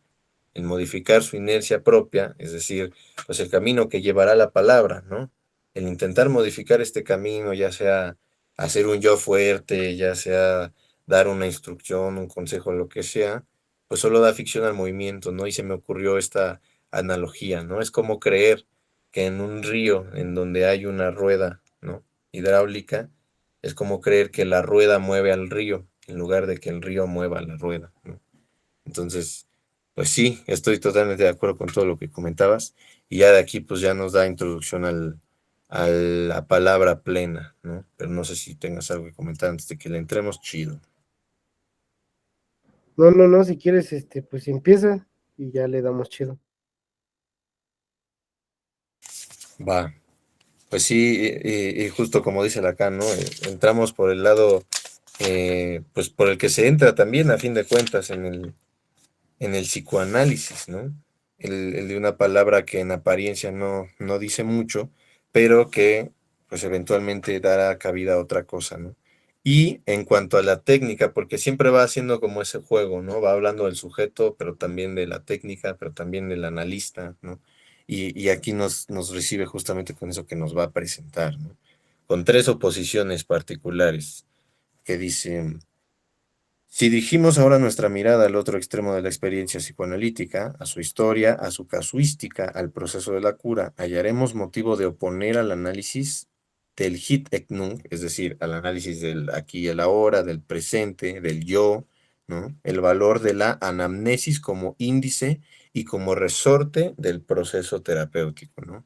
Speaker 1: en modificar su inercia propia, es decir, pues el camino que llevará la palabra, ¿no? El intentar modificar este camino, ya sea hacer un yo fuerte, ya sea dar una instrucción, un consejo, lo que sea, pues solo da ficción al movimiento, ¿no? Y se me ocurrió esta analogía, ¿no? Es como creer que en un río en donde hay una rueda, ¿no? Hidráulica, es como creer que la rueda mueve al río en lugar de que el río mueva la rueda, ¿no? Entonces, pues sí, estoy totalmente de acuerdo con todo lo que comentabas y ya de aquí pues ya nos da introducción a la palabra plena, ¿no? Pero no sé si tengas algo que comentar antes de que le entremos, chido.
Speaker 2: No, no, no, si quieres, pues empieza y ya le damos chido.
Speaker 1: Va, pues sí, y justo como dice Lacan, ¿no? Entramos por el lado, pues por el que se entra también a fin de cuentas en el psicoanálisis, ¿no? El de una palabra que en apariencia no dice mucho, pero que pues eventualmente dará cabida a otra cosa, ¿no? Y en cuanto a la técnica, porque siempre va haciendo como ese juego, ¿no? Va hablando del sujeto, pero también de la técnica, pero también del analista, ¿no? Y aquí nos recibe justamente con eso que nos va a presentar, ¿no? Con tres oposiciones particulares que dicen, si dirigimos ahora nuestra mirada al otro extremo de la experiencia psicoanalítica, a su historia, a su casuística, al proceso de la cura, hallaremos motivo de oponer al análisis del hit et nunc, es decir, al análisis del aquí y el ahora, del presente, del yo, ¿no? El valor de la anamnesis como índice y como resorte del proceso terapéutico, ¿no?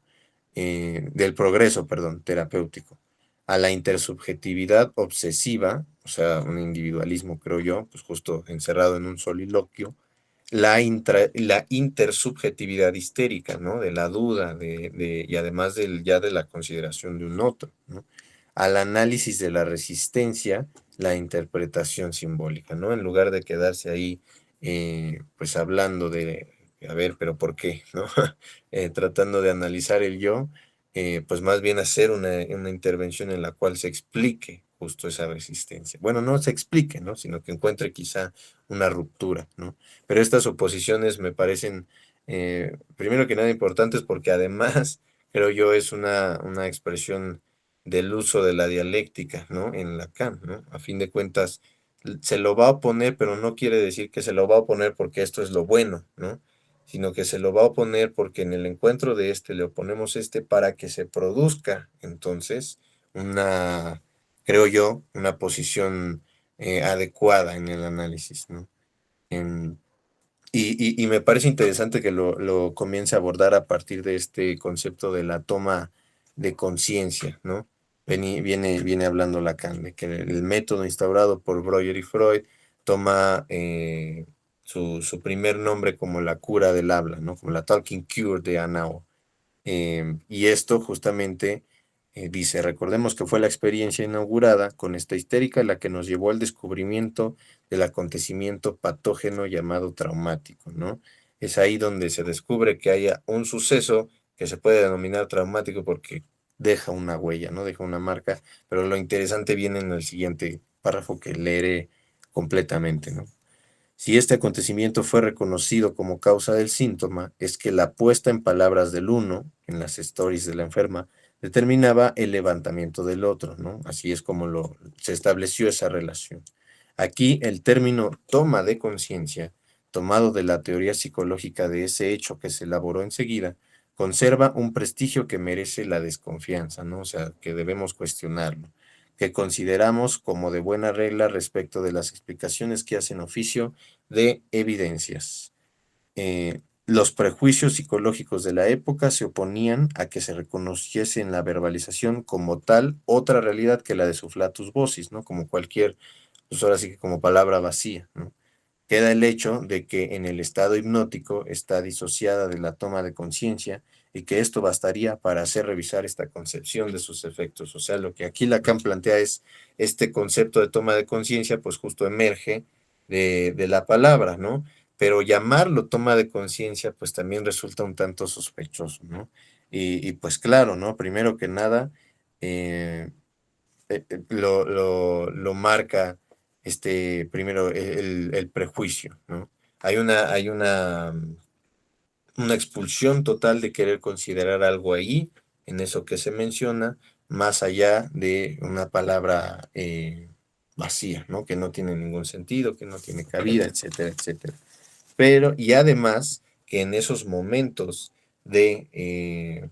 Speaker 1: Del progreso, perdón, terapéutico, a la intersubjetividad obsesiva, o sea, un individualismo, creo yo, pues justo encerrado en un soliloquio, la intersubjetividad histérica, ¿no? De la duda, y además ya de la consideración de un otro, ¿no? Al análisis de la resistencia, la interpretación simbólica, ¿no? En lugar de quedarse ahí, pues hablando de, a ver, pero ¿por qué? ¿No? Tratando de analizar el yo, pues más bien hacer una intervención en la cual se explique justo esa resistencia. Bueno, no se explique, ¿no? Sino que encuentre quizá una ruptura, ¿no? Pero estas oposiciones me parecen, primero que nada, importantes porque además, creo yo, es una expresión del uso de la dialéctica, ¿no? En Lacan, ¿no? A fin de cuentas, se lo va a oponer, pero no quiere decir que se lo va a oponer porque esto es lo bueno, ¿no? Sino que se lo va a oponer porque en el encuentro de este le oponemos este para que se produzca entonces una, creo yo, una posición adecuada en el análisis, ¿no? Em, y me parece interesante que lo comience a abordar a partir de este concepto de la toma de conciencia, ¿no? Viene hablando Lacan de que el método instaurado por Breuer y Freud toma su primer nombre como la cura del habla, ¿no? Como la talking cure de Hanau. Y esto justamente dice, recordemos que fue la experiencia inaugurada con esta histérica la que nos llevó al descubrimiento del acontecimiento patógeno llamado traumático, ¿no? Es ahí donde se descubre que haya un suceso que se puede denominar traumático porque deja una huella, ¿no? Deja una marca, pero lo interesante viene en el siguiente párrafo que leeré completamente, ¿no? Si este acontecimiento fue reconocido como causa del síntoma, es que la puesta en palabras del uno, en las stories de la enferma, determinaba el levantamiento del otro, ¿no? Así es como se estableció esa relación. Aquí el término toma de conciencia, tomado de la teoría psicológica de ese hecho que se elaboró enseguida, conserva un prestigio que merece la desconfianza, ¿no? O sea, que debemos cuestionarlo, que consideramos como de buena regla respecto de las explicaciones que hacen oficio de evidencias. Los prejuicios psicológicos de la época se oponían a que se reconociese en la verbalización como tal otra realidad que la de su flatus vocis, ¿no? Como cualquier, pues ahora sí que como palabra vacía, ¿no? Queda el hecho de que en el estado hipnótico está disociada de la toma de conciencia y que esto bastaría para hacer revisar esta concepción de sus efectos. O sea, lo que aquí Lacan plantea es este concepto de toma de conciencia, pues justo emerge de la palabra, ¿no? Pero llamarlo toma de conciencia, pues también resulta un tanto sospechoso, ¿no? Y pues claro, ¿no? Primero que nada, eh, lo marca primero el prejuicio, ¿no? Hay una una expulsión total de querer considerar algo ahí, en eso que se menciona, más allá de una palabra vacía, ¿no? Que no tiene ningún sentido, que no tiene cabida, etcétera, etcétera. Pero, y además, que en esos momentos de,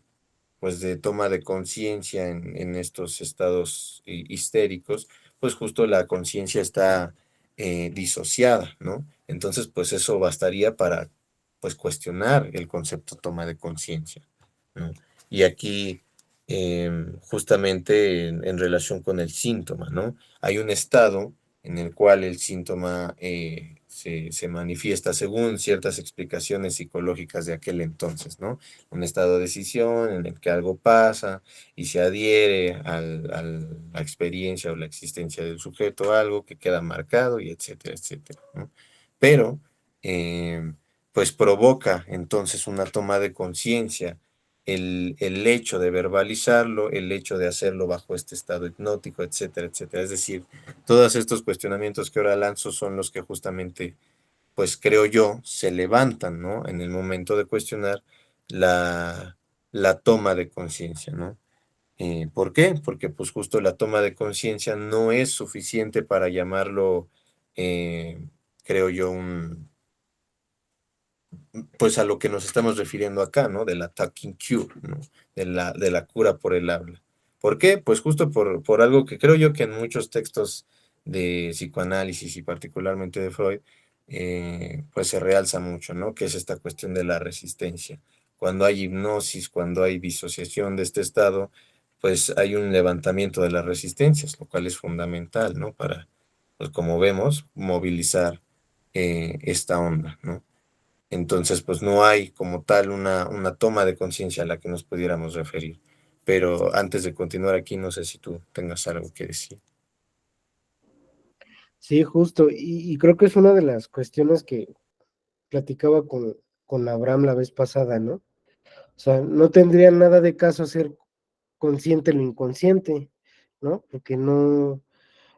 Speaker 1: pues de toma de conciencia en estos estados histéricos, pues justo la conciencia está disociada, ¿no? Entonces, pues eso bastaría para, pues, cuestionar el concepto toma de conciencia, ¿no? Y aquí, justamente en relación con el síntoma, ¿no? Hay un estado en el cual el síntoma se manifiesta según ciertas explicaciones psicológicas de aquel entonces, ¿no? Un estado de decisión en el que algo pasa y se adhiere la experiencia o la existencia del sujeto a algo que queda marcado y etcétera, etcétera, ¿no? Pero, pues provoca entonces una toma de conciencia el hecho de verbalizarlo, el hecho de hacerlo bajo este estado hipnótico, etcétera, etcétera. Es decir, todos estos cuestionamientos que ahora lanzo son los que justamente, pues creo yo, se levantan, ¿no? En el momento de cuestionar la, la toma de conciencia, ¿no? ¿Por qué? Porque pues justo la toma de conciencia no es suficiente para llamarlo, creo yo, pues a lo que nos estamos refiriendo acá, ¿no? De la talking cure, ¿no? De la cura por el habla. ¿Por qué? Pues justo por algo que creo yo que en muchos textos de psicoanálisis y particularmente de Freud, pues se realza mucho, ¿no? Que es esta cuestión de la resistencia. Cuando hay hipnosis, cuando hay disociación de este estado, pues hay un levantamiento de las resistencias, lo cual es fundamental, ¿no? Para, pues como vemos, movilizar esta onda, ¿no? Entonces, pues no hay como tal una toma de conciencia a la que nos pudiéramos referir. Pero antes de continuar aquí, no sé si tú tengas algo que decir.
Speaker 2: Sí, justo, y creo que es una de las cuestiones que platicaba con Abraham la vez pasada, ¿no? O sea, no tendría nada de caso ser consciente lo inconsciente, ¿no? Porque no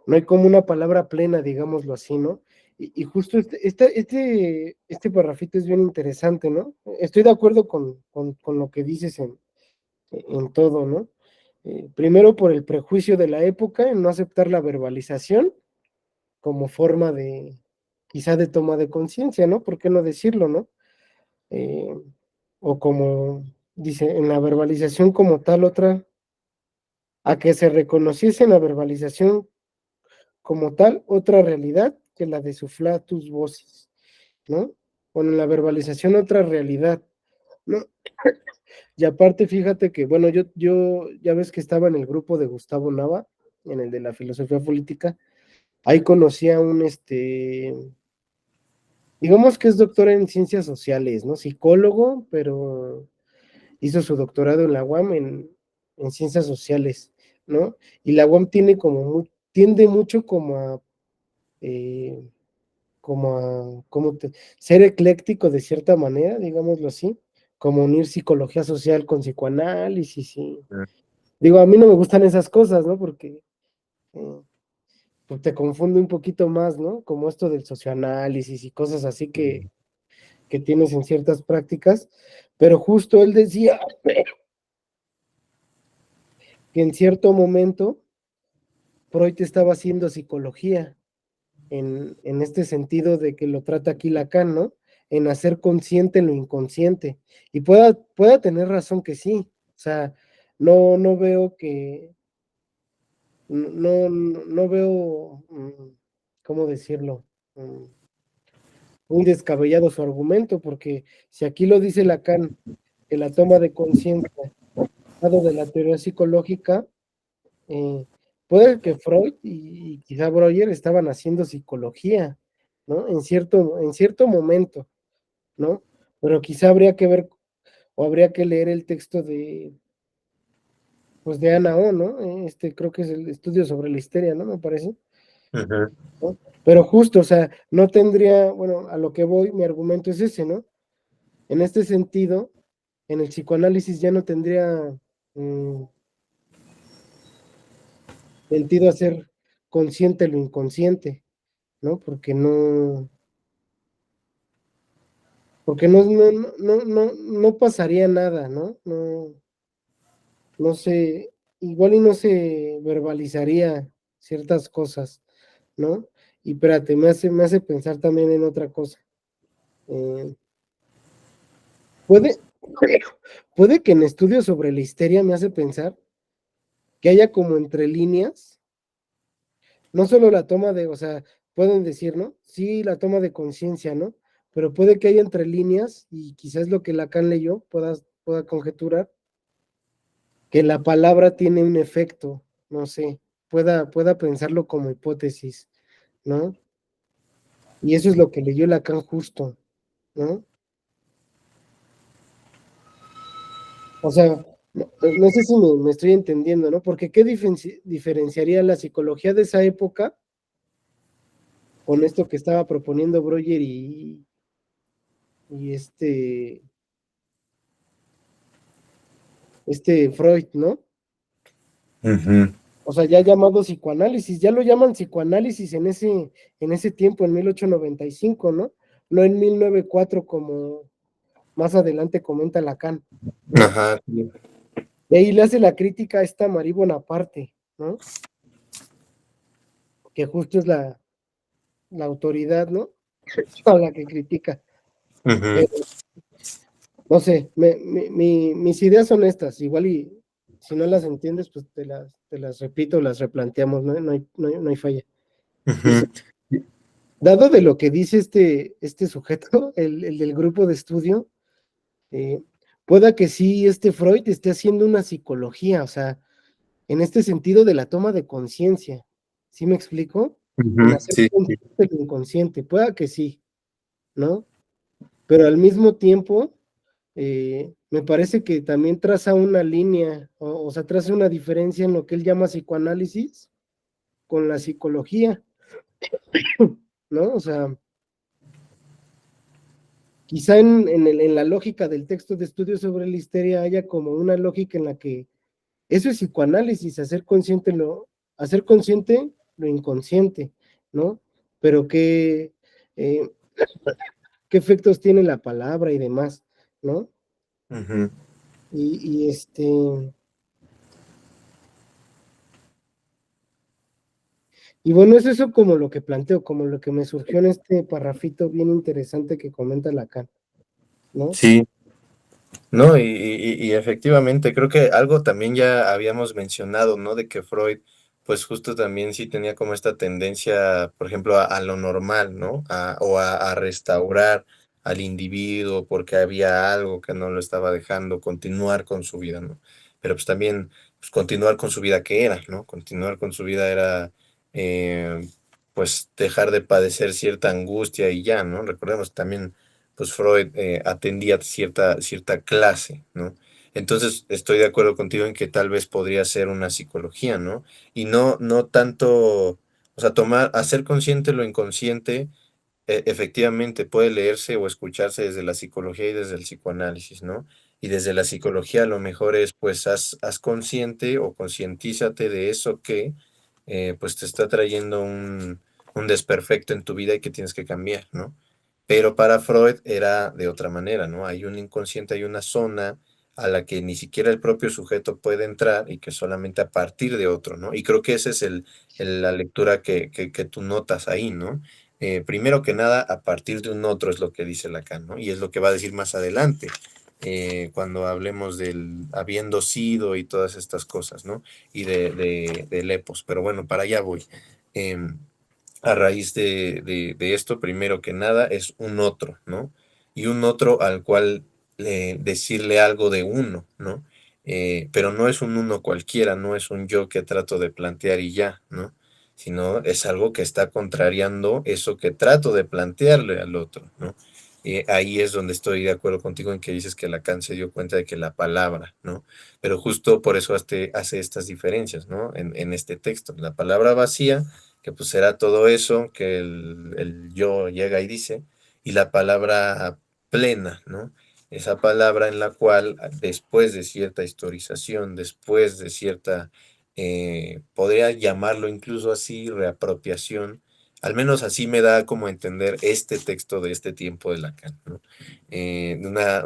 Speaker 2: hay como una palabra plena, digámoslo así, ¿no? Y justo este parrafito es bien interesante, ¿no? Estoy de acuerdo con lo que dices en todo, ¿no? Primero por el prejuicio de la época en no aceptar la verbalización como forma de, quizá de toma de conciencia, ¿no? ¿Por qué no decirlo, no? Eh, o como dice, en la verbalización como tal, otra, a que se reconociese en la verbalización como tal otra realidad que la de su flatus vocis, ¿no? O en la verbalización otra realidad, ¿no? Y aparte, fíjate que, bueno, yo ya ves que estaba en el grupo de Gustavo Nava, en el de la filosofía política, ahí conocí a digamos que es doctor en ciencias sociales, ¿no? Psicólogo, pero hizo su doctorado en la UAM en ciencias sociales, ¿no? Y la UAM tiende mucho eh, ser ecléctico de cierta manera, digámoslo así, como unir psicología social con psicoanálisis y digo, a mí no me gustan esas cosas, ¿no? Porque eh, pues te confunde un poquito más, ¿no? Como esto del socioanálisis y cosas así que tienes en ciertas prácticas, pero justo él decía que en cierto momento Freud estaba haciendo psicología en este sentido de que lo trata aquí Lacan, ¿no? En hacer consciente lo inconsciente. Y pueda tener razón que sí. O sea, no veo no veo, ¿cómo decirlo? Mm, Muy descabellado su argumento, porque si aquí lo dice Lacan, que la toma de conciencia, dado de la teoría psicológica, eh, puede que Freud y quizá Breuer estaban haciendo psicología, ¿no? En cierto momento, ¿no? Pero quizá habría que ver o habría que leer el texto pues de Ana O, ¿no? Creo que es el estudio sobre la histeria, ¿no? Me parece,
Speaker 1: Ujú.
Speaker 2: ¿no? Pero justo, o sea, no tendría, bueno, a lo que voy, mi argumento es ese, ¿no? En este sentido, en el psicoanálisis ya no tendría mm, sentido hacer consciente lo inconsciente, ¿no? Porque porque no pasaría nada, ¿no? No sé, igual y no se verbalizaría ciertas cosas, ¿no? Y espérate, me hace pensar también en otra cosa. Eh, puede, puede que en estudios sobre la histeria me hace pensar que haya como entre líneas, no solo la toma de, o sea, pueden decir, ¿no? Sí, la toma de conciencia, ¿no? Pero puede que haya entre líneas, y quizás lo que Lacan leyó pueda conjeturar, que la palabra tiene un efecto, no sé, pueda pensarlo como hipótesis, ¿no? Y eso es lo que leyó Lacan justo, ¿no? O sea, no sé si me estoy entendiendo, ¿no? Porque ¿qué diferenciaría la psicología de esa época con esto que estaba proponiendo Breuer y este Freud, ¿no?
Speaker 1: Ujú.
Speaker 2: O sea, ya llamado psicoanálisis, ya lo llaman psicoanálisis en ese tiempo, en 1895, ¿no? No en 1904 como más adelante comenta Lacan, ¿no?
Speaker 1: Ajá, sí.
Speaker 2: Y ahí le hace la crítica a esta Marie Bonaparte, ¿no? Que justo es la autoridad, ¿no? A la que critica.
Speaker 1: Ujú.
Speaker 2: Pero, no sé, mis ideas son estas, igual y si no las entiendes, pues te las repito, las replanteamos, ¿no? No hay falla. Dice,
Speaker 1: Ujú.
Speaker 2: dado de lo que dice este sujeto, el del grupo de estudio, eh, pueda que sí este Freud esté haciendo una psicología, o sea, en este sentido de la toma de conciencia. ¿Sí me explico? En
Speaker 1: Ujú.
Speaker 2: hacer
Speaker 1: Sí, sí.
Speaker 2: consciente lo inconsciente, pueda que sí, ¿no? Pero al mismo tiempo, me parece que también traza una línea, o sea, traza una diferencia en lo que él llama psicoanálisis con la psicología, ¿no? O sea, quizá en la lógica del texto de estudio sobre la histeria haya como una lógica en la que eso es psicoanálisis, hacer consciente lo inconsciente, ¿no? Pero eh, qué efectos tiene la palabra y demás, ¿no?
Speaker 1: Ujú.
Speaker 2: Y y bueno, es eso como lo que planteo, como lo que me surgió en este parrafito bien interesante que comenta Lacan, ¿no?
Speaker 1: Sí. No, y efectivamente, creo que algo también ya habíamos mencionado, ¿no? De que Freud, pues justo también sí tenía como esta tendencia, por ejemplo, a lo normal, ¿no? A restaurar al individuo porque había algo que no lo estaba dejando continuar con su vida, ¿no? Pero pues también, pues continuar con su vida, ¿qué era, no? Continuar con su vida era, pues dejar de padecer cierta angustia y ya, ¿no? Recordemos también pues Freud atendía cierta clase, ¿no? Entonces estoy de acuerdo contigo en que tal vez podría ser una psicología, ¿no? Y no tanto, o sea, hacer consciente lo inconsciente, efectivamente puede leerse o escucharse desde la psicología y desde el psicoanálisis, ¿no? Y desde la psicología lo mejor es, pues, haz consciente o concientízate de eso que, pues, te está trayendo un desperfecto en tu vida y que tienes que cambiar, ¿no? Pero para Freud era de otra manera, ¿no? Hay un inconsciente, hay una zona a la que ni siquiera el propio sujeto puede entrar y que solamente a partir de otro, ¿no? Y creo que esa es la lectura que tú notas ahí, ¿no? Primero que nada, a partir de un otro es lo que dice Lacan, ¿no? Y es lo que va a decir más adelante, cuando hablemos del habiendo sido y todas estas cosas, ¿no? Y del epos. Pero bueno, para allá voy. Em, a raíz de esto, primero que nada, es un otro, ¿no? Y un otro al cual decirle algo de uno, ¿no? Pero no es un uno cualquiera, no es un yo que trato de plantear y ya, ¿no? Sino es algo que está contrariando eso que trato de plantearle al otro, ¿no? Ahí es donde estoy de acuerdo contigo en que dices que Lacan se dio cuenta de que la palabra, ¿no? Pero justo por eso hace estas diferencias, ¿no? En este texto. La palabra vacía que pues será todo eso que el yo llega y dice, y la palabra plena, ¿no? Esa palabra en la cual después de cierta historización, después de cierta, podría llamarlo incluso así, reapropiación, Al menos así me da como a entender este texto de este tiempo de Lacan, ¿no?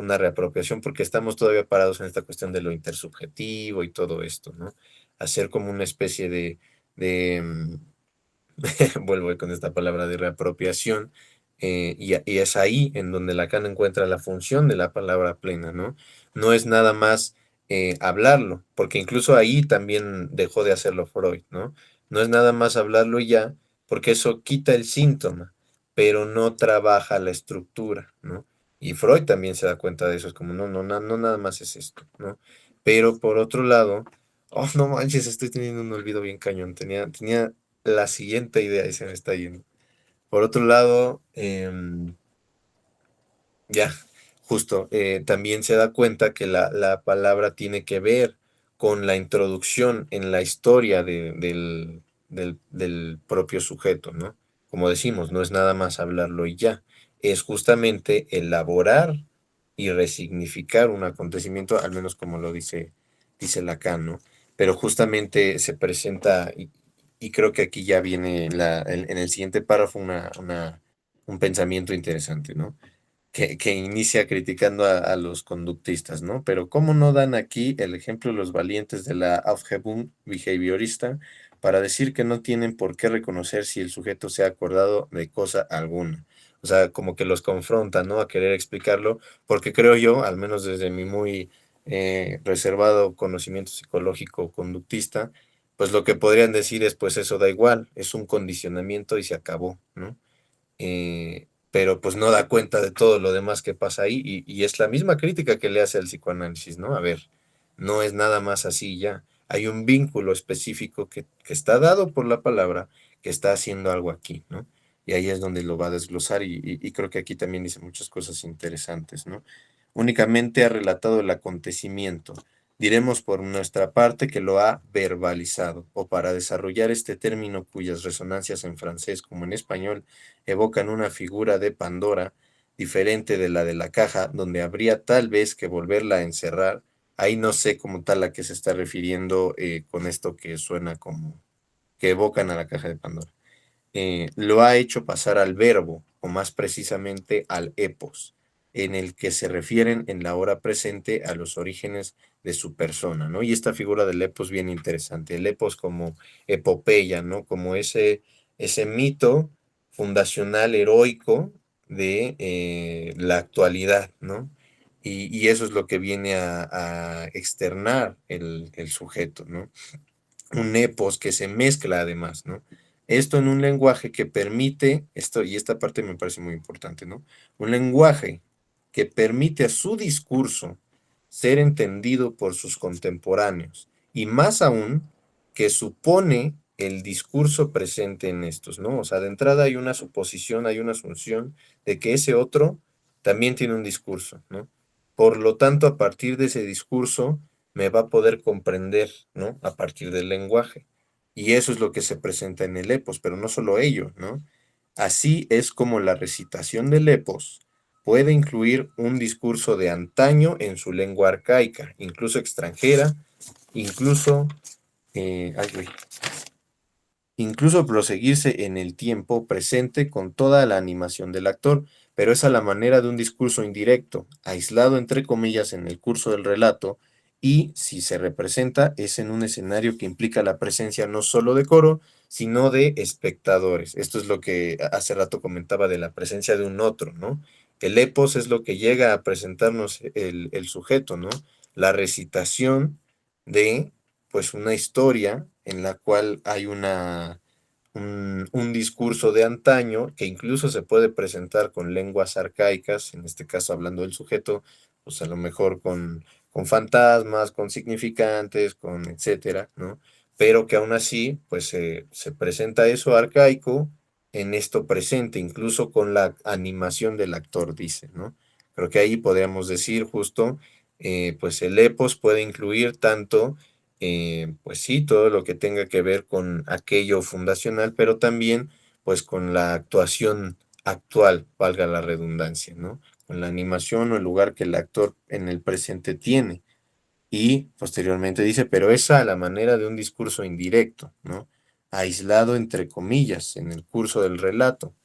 Speaker 1: Una reapropiación, porque estamos todavía parados en esta cuestión de lo intersubjetivo y todo esto, ¿no? Hacer como una especie de vuelvo con esta palabra de reapropiación, y es ahí en donde Lacan encuentra la función de la palabra plena, ¿no? No es nada más hablarlo, porque incluso ahí también dejó de hacerlo Freud, ¿no? No es nada más hablarlo y ya, porque eso quita el síntoma, pero no trabaja la estructura, ¿no? Y Freud también se da cuenta de eso, es como, no, no, no nada más es esto, ¿no? Pero por otro lado, oh, no manches, estoy teniendo un olvido bien cañón, tenía la siguiente idea y se me está yendo. Por otro lado, ya, justo, también se da cuenta que la palabra tiene que ver con la introducción en la historia del propio sujeto, ¿no? Como decimos, no es nada más hablarlo y ya, es justamente elaborar y resignificar un acontecimiento, al menos como lo dice Lacan, ¿no? Pero justamente se presenta, y creo que aquí ya viene en el siguiente párrafo un pensamiento interesante, ¿no? Que inicia criticando a los conductistas, ¿no? Pero ¿cómo no dan aquí el ejemplo los valientes de la Aufhebung behaviorista para decir que no tienen por qué reconocer si el sujeto se ha acordado de cosa alguna? O sea, como que los confrontan, ¿no? A querer explicarlo, porque creo yo, al menos desde mi muy reservado conocimiento psicológico conductista, pues lo que podrían decir es, pues eso da igual, es un condicionamiento y se acabó, ¿no? Pero pues no da cuenta de todo lo demás que pasa ahí y es la misma crítica que le hace al psicoanálisis, ¿no? A ver, no es nada más así ya. Hay un vínculo específico que está dado por la palabra que está haciendo algo aquí, ¿no? Y ahí es donde lo va a desglosar y creo que aquí también dice muchas cosas interesantes, ¿no? Únicamente ha relatado el acontecimiento. Diremos por nuestra parte que lo ha verbalizado, o para desarrollar este término cuyas resonancias en francés como en español evocan una figura de Pandora diferente de la caja, donde habría tal vez que volverla a encerrar. Ahí no sé como tal a qué se está refiriendo con esto que suena como que evocan a la caja de Pandora. Lo ha hecho pasar al verbo, o más precisamente al epos, en el que se refieren en la hora presente a los orígenes de su persona, ¿no? Y esta figura del epos bien interesante, el epos como epopeya, ¿no? Como ese mito fundacional heroico de la actualidad, ¿no? Y eso es lo que viene a externar el sujeto, ¿no? Un epos que se mezcla además, ¿no? Esto en un lenguaje que permite, esto y esta parte me parece muy importante, ¿no? Un lenguaje que permite a su discurso ser entendido por sus contemporáneos y más aún que supone el discurso presente en estos, ¿no? O sea, de entrada hay una suposición, hay una asunción de que ese otro también tiene un discurso, ¿no? Por lo tanto, a partir de ese discurso, me va a poder comprender, ¿no? A partir del lenguaje. Y eso es lo que se presenta en el epos, pero no solo ello, ¿no? Así es como la recitación del epos puede incluir un discurso de antaño en su lengua arcaica, incluso extranjera, incluso, ay, güey, incluso proseguirse en el tiempo presente con toda la animación del actor, pero es a la manera de un discurso indirecto, aislado entre comillas en el curso del relato, y si se representa es en un escenario que implica la presencia no solo de coro, sino de espectadores. Esto es lo que hace rato comentaba de la presencia de un otro, ¿no? El epos es lo que llega a presentarnos el sujeto, ¿no? La recitación de pues una historia en la cual hay un discurso de antaño que incluso se puede presentar con lenguas arcaicas, en este caso hablando del sujeto, pues a lo mejor con fantasmas, con significantes, con etcétera, ¿no? Pero que aún así, pues se presenta eso arcaico en esto presente, incluso con la animación del actor, dice, ¿no? Creo que ahí podríamos decir justo, pues el epos puede incluir tanto pues sí, todo lo que tenga que ver con aquello fundacional, pero también pues con la actuación actual, valga la redundancia, ¿no? Con la animación o el lugar que el actor en el presente tiene. Y posteriormente dice, pero esa a la manera de un discurso indirecto, ¿no? aislado entre comillas en el curso del relato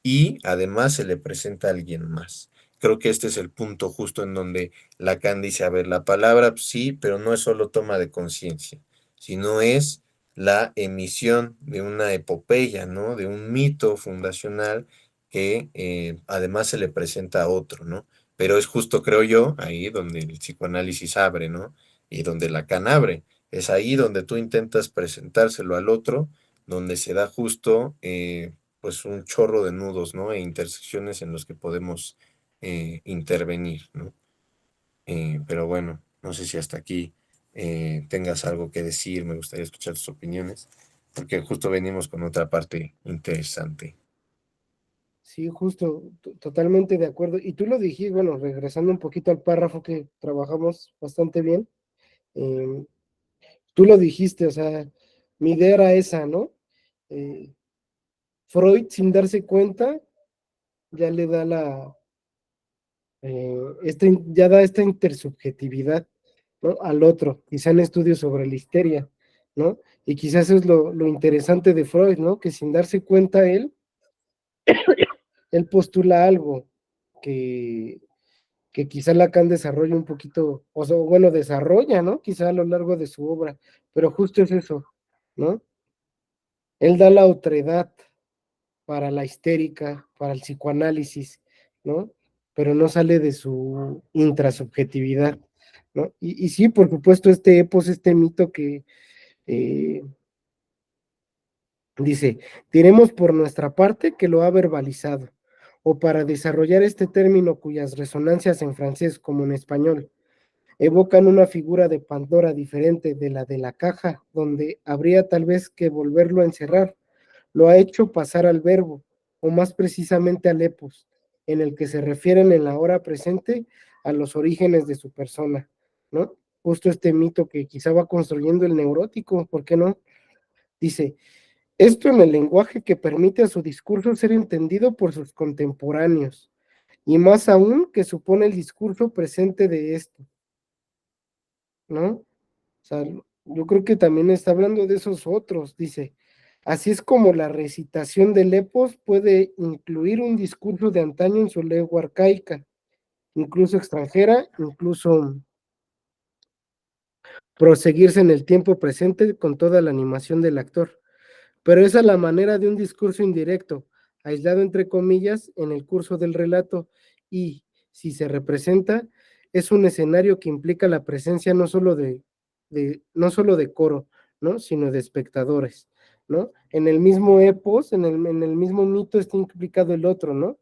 Speaker 1: y además se le presenta a alguien más. Creo que este es el punto justo en donde Lacan dice, a ver, la palabra sí, pero no es solo toma de conciencia, sino es la emisión de una epopeya, ¿no? De un mito fundacional que además se le presenta a otro, ¿no? Pero es justo, creo yo, ahí donde el psicoanálisis abre, ¿no? Y donde Lacan abre. Es ahí donde tú intentas presentárselo al otro, donde se da justo pues un chorro de nudos, ¿no? E intersecciones en los que podemos intervenir, ¿no? Pero bueno, no sé si hasta aquí tengas algo que decir, me gustaría escuchar tus opiniones, porque justo venimos con otra parte interesante.
Speaker 2: Sí, justo, totalmente de acuerdo. Y tú lo dijiste, bueno, regresando un poquito al párrafo que trabajamos bastante bien, eh, tú lo dijiste, o sea, mi idea era esa, ¿no? Eh, Freud, sin darse cuenta, ya le da ya da esta intersubjetividad, ¿no? Al otro, quizá en estudios sobre la histeria, ¿no? Y quizás eso es lo interesante de Freud, ¿no? Que sin darse cuenta él postula algo que, que quizá Lacan desarrolla un poquito, o sea, bueno, desarrolla, ¿no? Quizá a lo largo de su obra, pero justo es eso, ¿no? Él da la otredad para la histérica, para el psicoanálisis, ¿no? Pero no sale de su intrasubjetividad, ¿no? Y sí, por supuesto, este epos, este mito que eh, dice, diremos por nuestra parte que lo ha verbalizado, o para desarrollar este término cuyas resonancias en francés como en español evocan una figura de Pandora diferente de la de la caja, donde habría tal vez que volverlo a encerrar. Lo ha hecho pasar al verbo, o más precisamente al epos, en el que se refieren en la hora presente a los orígenes de su persona, ¿no? Justo este mito que quizá va construyendo el neurótico, ¿por qué no? Dice, esto en el lenguaje que permite a su discurso ser entendido por sus contemporáneos, y más aún que supone el discurso presente de esto, ¿no? O sea, yo creo que también está hablando de esos otros, dice. Así es como la recitación del epos puede incluir un discurso de antaño en su lengua arcaica, incluso extranjera, incluso proseguirse en el tiempo presente con toda la animación del actor. Pero es a la manera de un discurso indirecto, aislado entre comillas en el curso del relato y, si se representa, es un escenario que implica la presencia no solo de coro, ¿no? Sino de espectadores, ¿no? En el mismo epos, en el mismo mito está implicado el otro, ¿no?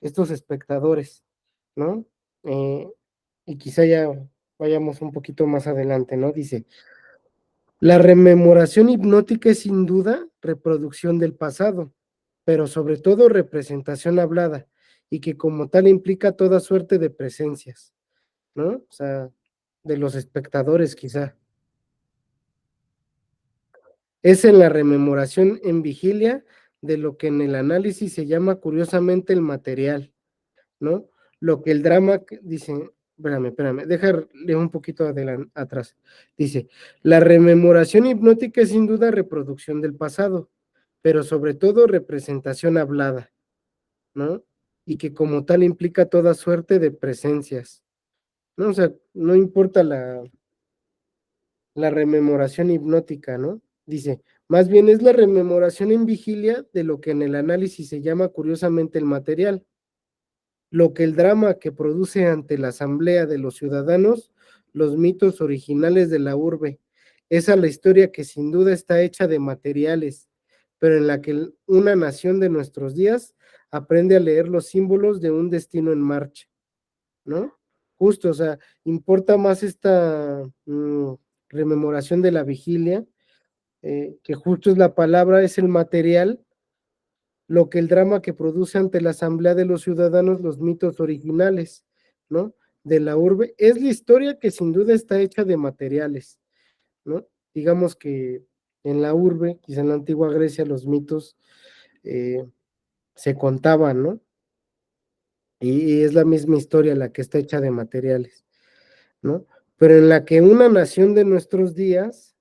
Speaker 2: Estos espectadores, ¿no? Eh, y quizá ya vayamos un poquito más adelante, ¿no? Dice, la rememoración hipnótica es sin duda reproducción del pasado, pero sobre todo representación hablada, y que como tal implica toda suerte de presencias, ¿no? O sea, de los espectadores quizá. Es en la rememoración en vigilia de lo que en el análisis se llama curiosamente el material, ¿no? Lo que el drama dice, espérame, deja leer un poquito atrás. Dice, la rememoración hipnótica es sin duda reproducción del pasado, pero sobre todo representación hablada, ¿no? Y que como tal implica toda suerte de presencias, ¿no? O sea, no importa la rememoración hipnótica, ¿no? Dice, más bien es la rememoración en vigilia de lo que en el análisis se llama curiosamente el material, lo que el drama que produce ante la asamblea de los ciudadanos los mitos originales de la urbe. Esa es la historia que sin duda está hecha de materiales, pero en la que una nación de nuestros días aprende a leer los símbolos de un destino en marcha, ¿no? Justo, o sea, importa más esta rememoración de la vigilia, que justo es la palabra, es el material, lo que el drama que produce ante la asamblea de los ciudadanos los mitos originales, ¿no? De la urbe, es la historia que sin duda está hecha de materiales, ¿no? Digamos que en la urbe, quizá en la antigua Grecia, los mitos eh, se contaban, ¿no? Y es la misma historia la que está hecha de materiales, ¿no? Pero en la que una nación de nuestros días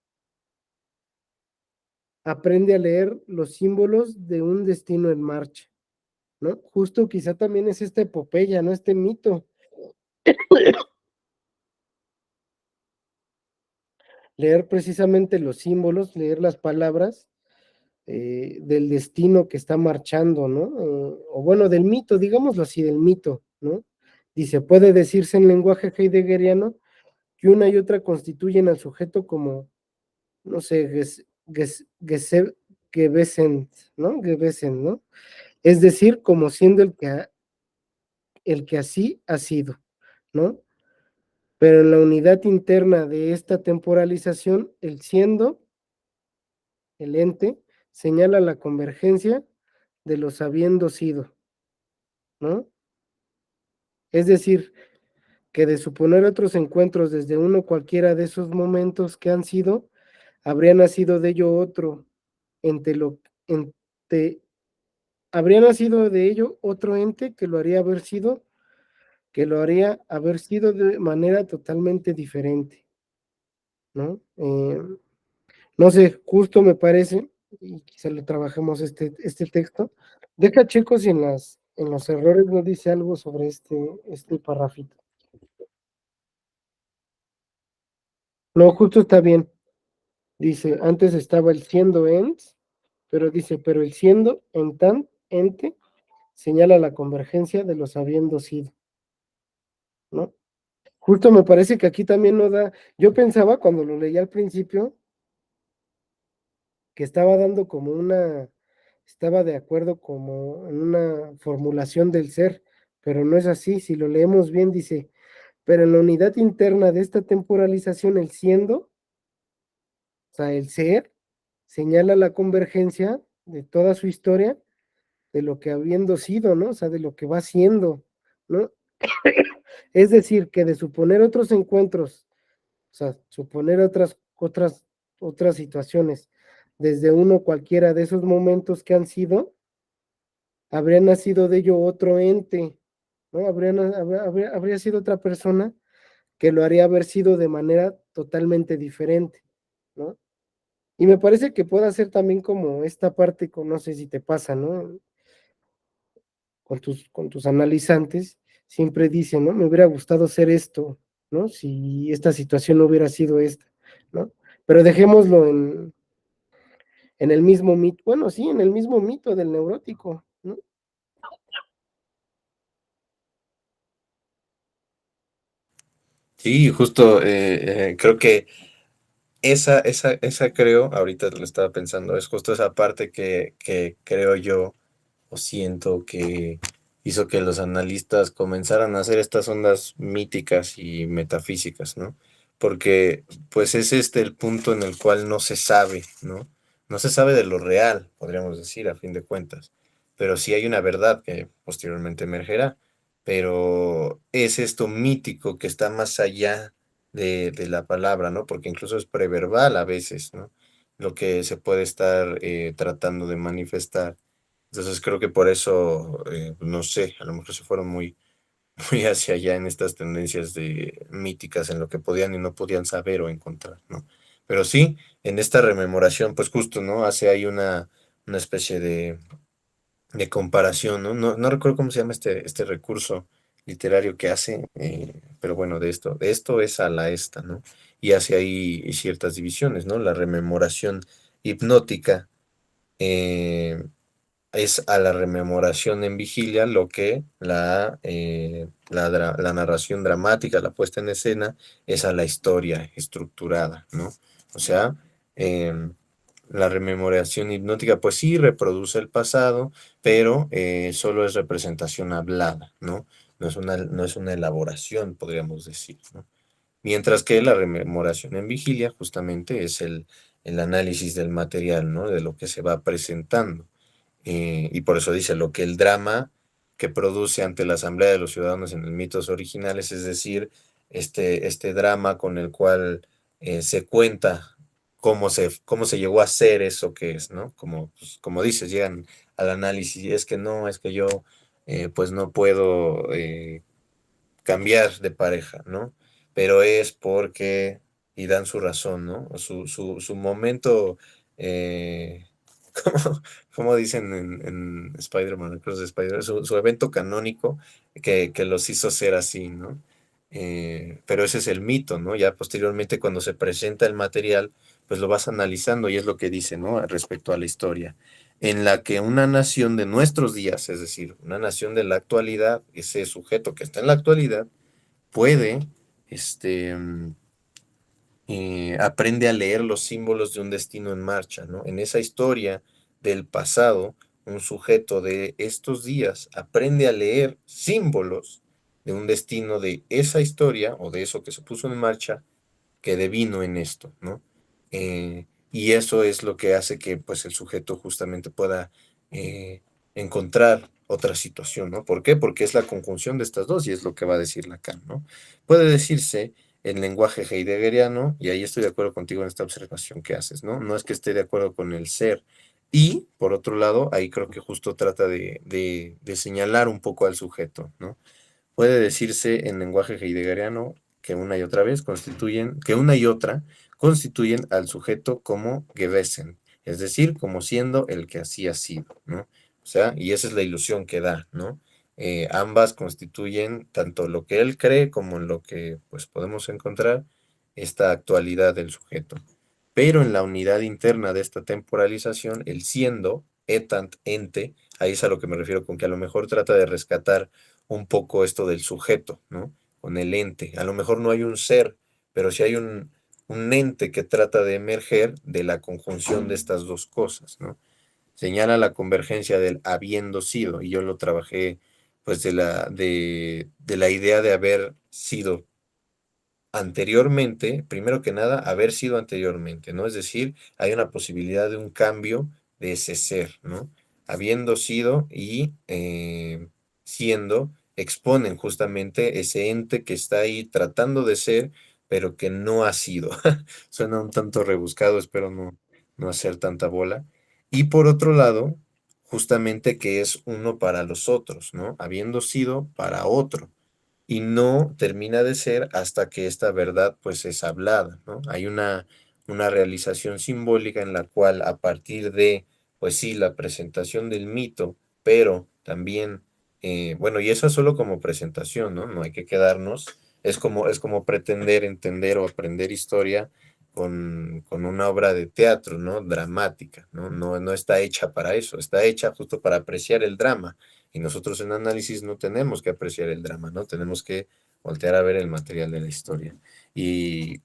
Speaker 2: aprende a leer los símbolos de un destino en marcha, ¿no? Justo quizá también es esta epopeya, ¿no? Este mito. Leer precisamente los símbolos, leer las palabras del destino que está marchando, ¿no? O bueno, del mito, digámoslo así, del mito, ¿no? Dice, puede decirse en lenguaje heideggeriano que una y otra constituyen al sujeto como, no sé, gewesend, ¿no? Gewesen, ¿no? Es decir, como siendo el que así ha sido, ¿no? Pero en la unidad interna de esta temporalización, el siendo, el ente, señala la convergencia de los habiendo sido, ¿no? Es decir, que de suponer otros encuentros desde uno cualquiera de esos momentos que han sido, habría nacido de ello otro, entre lo, entre, habría nacido de ello otro ente que lo haría haber sido, que lo haría haber sido de manera totalmente diferente, ¿no? No sé, justo me parece, y quizá lo trabajemos este texto, deja checo si en los errores no dice algo sobre este parrafito. No, justo está bien. Dice, antes estaba el siendo ends, pero dice, pero el siendo en tan ente señala la convergencia de los habiendo sido, ¿no? Justo me parece que aquí también no da, yo pensaba cuando lo leí al principio que estaba dando como estaba de acuerdo como en una formulación del ser, pero no es así, si lo leemos bien dice, pero en la unidad interna de esta temporalización, el siendo, o sea, el ser, señala la convergencia de toda su historia de lo que habiendo sido, ¿no? O sea, de lo que va siendo, ¿no? Es decir, que de suponer otros encuentros, o sea, suponer otras situaciones, desde uno cualquiera de esos momentos que han sido, habría nacido de ello otro ente, ¿no? Habría sido otra persona que lo haría haber sido de manera totalmente diferente, ¿no? Y me parece que puede ser también como esta parte, no sé si te pasa, ¿no? Con tus analizantes, siempre dicen, ¿no? Me hubiera gustado ser esto, ¿no? Si esta situación no hubiera sido esta, ¿no? Pero dejémoslo en el mismo mito, bueno, sí, en el mismo mito del neurótico, ¿no?
Speaker 1: Sí, justo creo que esa creo, ahorita lo estaba pensando, es justo esa parte que creo yo o siento que hizo que los analistas comenzaran a hacer estas ondas míticas y metafísicas, ¿no? Porque pues es este el punto en el cual no se sabe, ¿no? No se sabe de lo real, podríamos decir, a fin de cuentas, pero sí hay una verdad que posteriormente emergerá, pero es esto mítico que está más allá de la palabra, ¿no? Porque incluso es preverbal a veces, ¿no? Lo que se puede estar tratando de manifestar. Entonces creo que por eso, no sé, a lo mejor se fueron muy, muy hacia allá en estas tendencias de míticas, en lo que podían y no podían saber o encontrar, ¿no? Pero sí, en esta rememoración, pues justo, ¿no? Hace ahí una especie de comparación, ¿no? No recuerdo cómo se llama este recurso literario que hace, pero bueno, de esto es a la esta, ¿no? Y hace ahí ciertas divisiones, ¿no? La rememoración hipnótica, eh, es a la rememoración en vigilia lo que la narración dramática, la puesta en escena, es a la historia estructurada, ¿no? O sea, em, la rememoración hipnótica, pues sí reproduce el pasado, pero solo es representación hablada, ¿no? No es una elaboración, podríamos decir, ¿no? Mientras que la rememoración en vigilia justamente es el análisis del material, ¿no? De lo que se va presentando. Y por eso dice lo que el drama que produce ante la Asamblea de los Ciudadanos en los mitos originales, es decir, este drama con el cual se cuenta cómo se llegó a ser eso que es, ¿no? Como, pues, como dices, llegan al análisis, y es que no, es que yo pues no puedo cambiar de pareja, ¿no? Pero es porque, y dan su razón, ¿no? Su momento eh, como, como dicen en Spider-Man, Across the Spider, su evento canónico que los hizo ser así, ¿no? Pero ese es el mito, ¿no? Ya posteriormente cuando se presenta el material, pues lo vas analizando y es lo que dice, ¿no? Respecto a la historia, en la que una nación de nuestros días, es decir, una nación de la actualidad, ese sujeto que está en la actualidad, puede, este, aprende a leer los símbolos de un destino en marcha, ¿no? En esa historia del pasado, un sujeto de estos días aprende a leer símbolos de un destino de esa historia o de eso que se puso en marcha que devino en esto, ¿no? Y eso es lo que hace que pues el sujeto justamente pueda encontrar otra situación, ¿no? ¿Por qué? Porque es la conjunción de estas dos y es lo que va a decir Lacan, ¿no? Puede decirse en lenguaje heideggeriano, y ahí estoy de acuerdo contigo en esta observación que haces, ¿no? No es que esté de acuerdo con el ser. Y, por otro lado, ahí creo que justo trata de señalar un poco al sujeto, ¿no? Puede decirse en lenguaje heideggeriano que una y otra vez constituyen, que una y otra constituyen al sujeto como Gewesen, es decir, como siendo el que así ha sido, ¿no? O sea, y esa es la ilusión que da, ¿no? Ambas constituyen tanto lo que él cree como en lo que pues podemos encontrar esta actualidad del sujeto. Pero en la unidad interna de esta temporalización, el siendo, etant, ente, ahí es a lo que me refiero con que a lo mejor trata de rescatar un poco esto del sujeto, ¿no? Con el ente. A lo mejor no hay un ser, pero sí hay un ente que trata de emerger de la conjunción de estas dos cosas, ¿no? Señala la convergencia del habiendo sido, y yo lo trabajé pues de la idea de haber sido anteriormente, primero que nada, haber sido anteriormente, ¿no? Es decir, hay una posibilidad de un cambio de ese ser, ¿no? Habiendo sido y siendo, exponen justamente ese ente que está ahí tratando de ser, pero que no ha sido. Suena un tanto rebuscado, espero no hacer tanta bola. Y por otro lado, justamente que es uno para los otros, ¿no? Habiendo sido para otro y no termina de ser hasta que esta verdad pues es hablada, ¿no? Hay una realización simbólica en la cual a partir de, pues sí, la presentación del mito, pero también, bueno, y eso es solo como presentación, ¿no? No hay que quedarnos, es como pretender entender o aprender historia con una obra de teatro, ¿no? Dramática, ¿no? No está hecha para eso, está hecha justo para apreciar el drama y nosotros en análisis no tenemos que apreciar el drama, ¿no? Tenemos que voltear a ver el material de la historia. Y,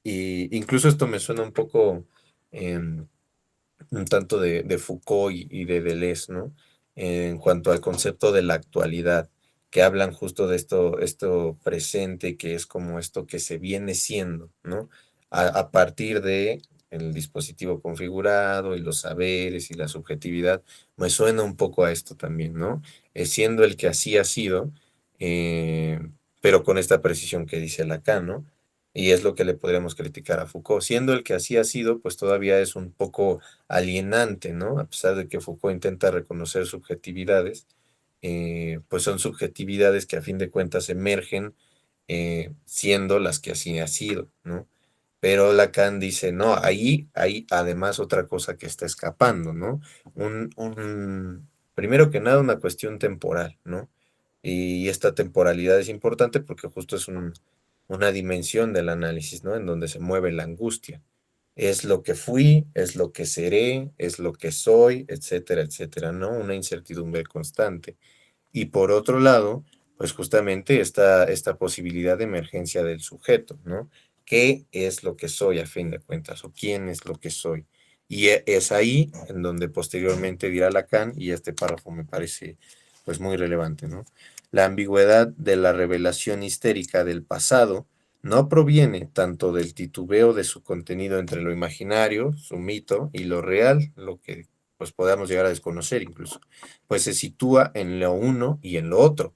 Speaker 1: y incluso esto me suena un poco un tanto de Foucault y de Deleuze, ¿no? En cuanto al concepto de la actualidad, que hablan justo de esto presente, que es como esto que se viene siendo, ¿no? A partir de el dispositivo configurado y los saberes y la subjetividad, me suena un poco a esto también, ¿no? Siendo el que así ha sido, eh, pero con esta precisión que dice Lacan, ¿no? Y es lo que le podríamos criticar a Foucault. Siendo el que así ha sido, pues todavía es un poco alienante, ¿no? A pesar de que Foucault intenta reconocer subjetividades, pues son subjetividades que a fin de cuentas emergen siendo las que así ha sido, ¿no? Pero Lacan dice, no, ahí hay además otra cosa que está escapando, ¿no? Primero que nada, una cuestión temporal, ¿no? Y esta temporalidad es importante porque justo es una dimensión del análisis, ¿no? En donde se mueve la angustia. Es lo que fui, es lo que seré, es lo que soy, etcétera, etcétera, ¿no? Una incertidumbre constante. Y por otro lado, pues justamente esta posibilidad de emergencia del sujeto, ¿no? ¿Qué es lo que soy a fin de cuentas? ¿O quién es lo que soy? Y es ahí en donde posteriormente dirá Lacan, y este párrafo me parece pues muy relevante, ¿no? La ambigüedad de la revelación histérica del pasado no proviene tanto del titubeo de su contenido entre lo imaginario, su mito, y lo real, lo que pues podamos llegar a desconocer incluso, pues se sitúa en lo uno y en lo otro.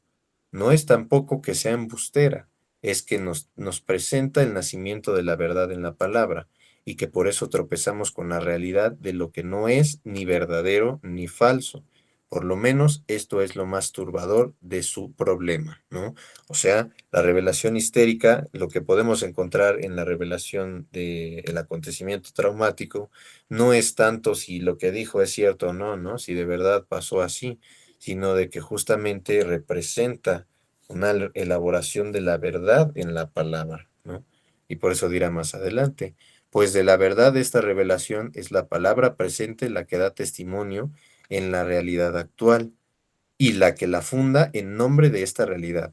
Speaker 1: No es tampoco que sea embustera, es que nos presenta el nacimiento de la verdad en la palabra y que por eso tropezamos con la realidad de lo que no es ni verdadero ni falso, Por lo menos esto es lo más turbador de su problema, ¿no? O sea, la revelación histérica, lo que podemos encontrar en la revelación del acontecimiento traumático, no es tanto si lo que dijo es cierto o no, ¿no? Si de verdad pasó así, sino de que justamente representa una elaboración de la verdad en la palabra, ¿no? Y por eso dirá más adelante, pues de la verdad de esta revelación es la palabra presente la que da testimonio en la realidad actual y la que la funda en nombre de esta realidad.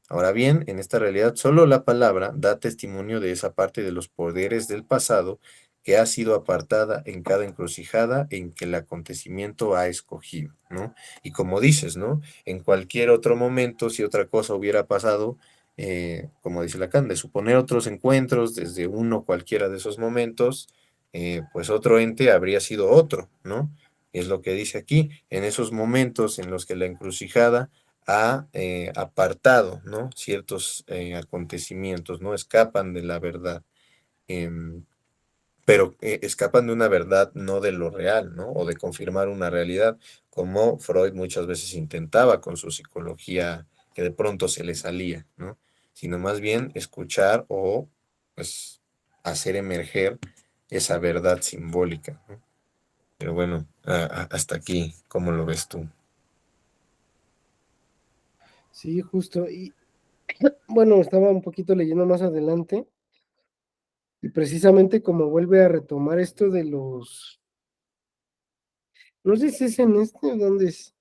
Speaker 1: Ahora bien, en esta realidad solo la palabra da testimonio de esa parte de los poderes del pasado que ha sido apartada en cada encrucijada en que el acontecimiento ha escogido, ¿no? Y como dices, ¿no? En cualquier otro momento, si otra cosa hubiera pasado, como dice Lacan, de suponer otros encuentros desde uno cualquiera de esos momentos, pues otro ente habría sido otro, ¿no? Es lo que dice aquí, en esos momentos en los que la encrucijada ha apartado, ¿no? Ciertos acontecimientos, ¿no? Escapan de la verdad, em, pero escapan de una verdad, no de lo real, ¿no? O de confirmar una realidad, como Freud muchas veces intentaba con su psicología, que de pronto se le salía, ¿no? Sino más bien escuchar o, pues, hacer emerger esa verdad simbólica, ¿no? Pero bueno, hasta aquí, ¿cómo lo ves tú?
Speaker 2: Sí, justo. Y bueno, estaba un poquito leyendo más adelante y precisamente como vuelve a retomar esto de los, no sé si es en este o dónde es,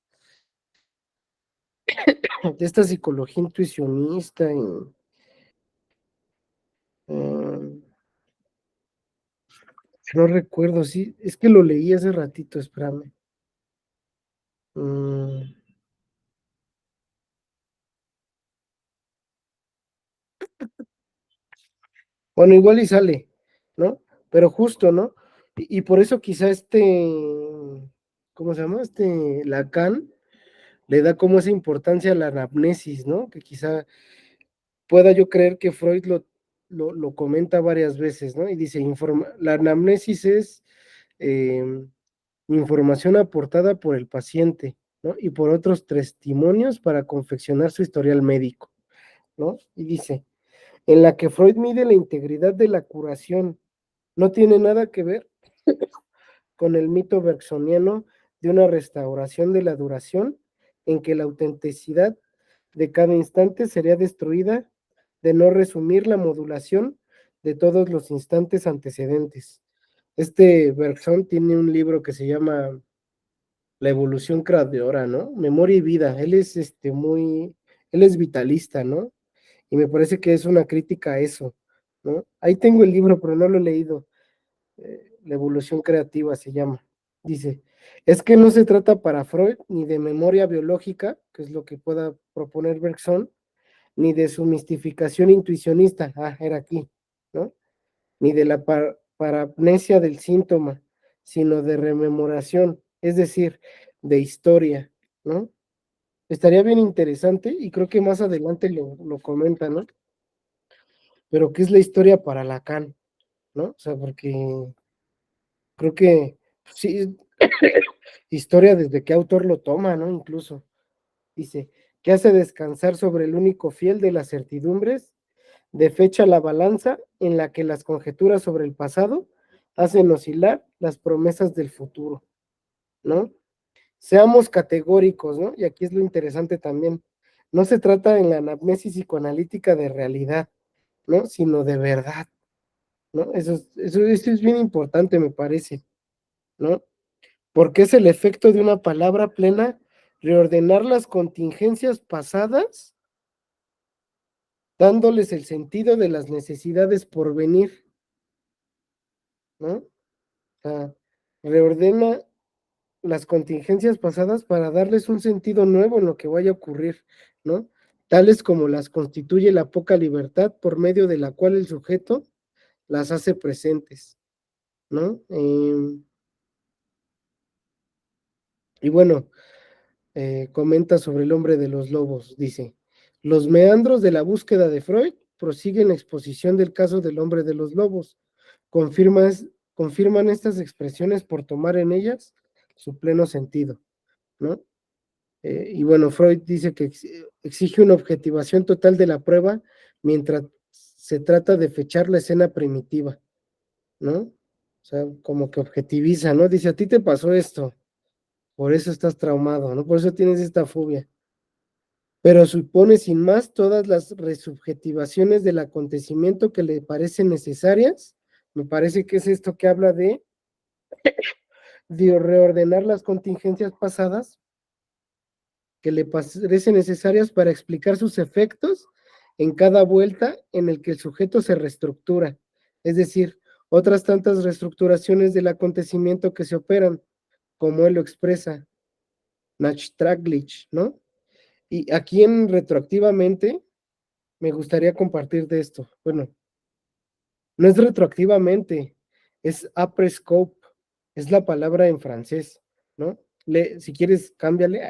Speaker 2: de esta psicología intuicionista y, mm, no recuerdo, sí, es que lo leí hace ratito, espérame. Mm, bueno, igual y sale, ¿no? Pero justo, ¿no? Y por eso quizá ¿cómo se llama? Lacan le da como esa importancia a la anamnesis, ¿no? Que quizá pueda yo creer que Freud lo comenta varias veces, ¿no? Y dice, la anamnesis es eh, información aportada por el paciente, ¿no? Y por otros testimonios para confeccionar su historial médico, ¿no? Y dice, en la que Freud mide la integridad de la curación, no tiene nada que ver con el mito bergsoniano de una restauración de la duración en que la autenticidad de cada instante sería destruida de no resumir la modulación de todos los instantes antecedentes. Bergson tiene un libro que se llama La evolución creadora, ¿no? Memoria y vida. Él es vitalista, ¿no? Y me parece que es una crítica a eso, ¿no? Ahí tengo el libro, pero no lo he leído. La evolución creativa se llama. Dice, es que no se trata para Freud ni de memoria biológica, que es lo que pueda proponer Bergson, ni de su mistificación intuicionista, era aquí, ¿no? Ni de la parapnesia del síntoma, sino de rememoración, es decir, de historia, ¿no? Estaría bien interesante y creo que más adelante lo comenta, ¿no? Pero ¿qué es la historia para Lacan? ¿No? O sea, porque creo que sí, historia desde qué autor lo toma, ¿no? Incluso dice, que hace descansar sobre el único fiel de las certidumbres, de fecha la balanza en la que las conjeturas sobre el pasado hacen oscilar las promesas del futuro, ¿no? Seamos categóricos, ¿no? Y aquí es lo interesante también. No se trata en la anamnesis psicoanalítica de realidad, ¿no? Sino de verdad, ¿no? Eso es bien importante, me parece, ¿no? Porque es el efecto de una palabra plena, reordenar las contingencias pasadas, dándoles el sentido de las necesidades por venir, ¿no? O sea, reordena las contingencias pasadas para darles un sentido nuevo en lo que vaya a ocurrir, ¿no? Tales como las constituye la poca libertad por medio de la cual el sujeto las hace presentes, ¿no? Y bueno, comenta sobre el hombre de los lobos, dice, los meandros de la búsqueda de Freud prosiguen la exposición del caso del hombre de los lobos, confirmas, confirman estas expresiones por tomar en ellas su pleno sentido, ¿no? Y bueno, Freud dice que exige una objetivación total de la prueba mientras se trata de fechar la escena primitiva, ¿no? O sea, como que objetiviza, ¿no? Dice, a ti te pasó esto, por eso estás traumado, ¿no? Por eso tienes esta fobia. Pero supone sin más todas las resubjetivaciones del acontecimiento que le parecen necesarias. Me parece que es esto que habla de reordenar las contingencias pasadas que le parecen necesarias para explicar sus efectos en cada vuelta en el que el sujeto se reestructura. Es decir, otras tantas reestructuraciones del acontecimiento que se operan, como él lo expresa, Nachtraglich, ¿no? Y aquí en retroactivamente me gustaría compartir de esto. Bueno, no es retroactivamente, es après scope, es la palabra en francés, ¿no? Si quieres, cámbiale.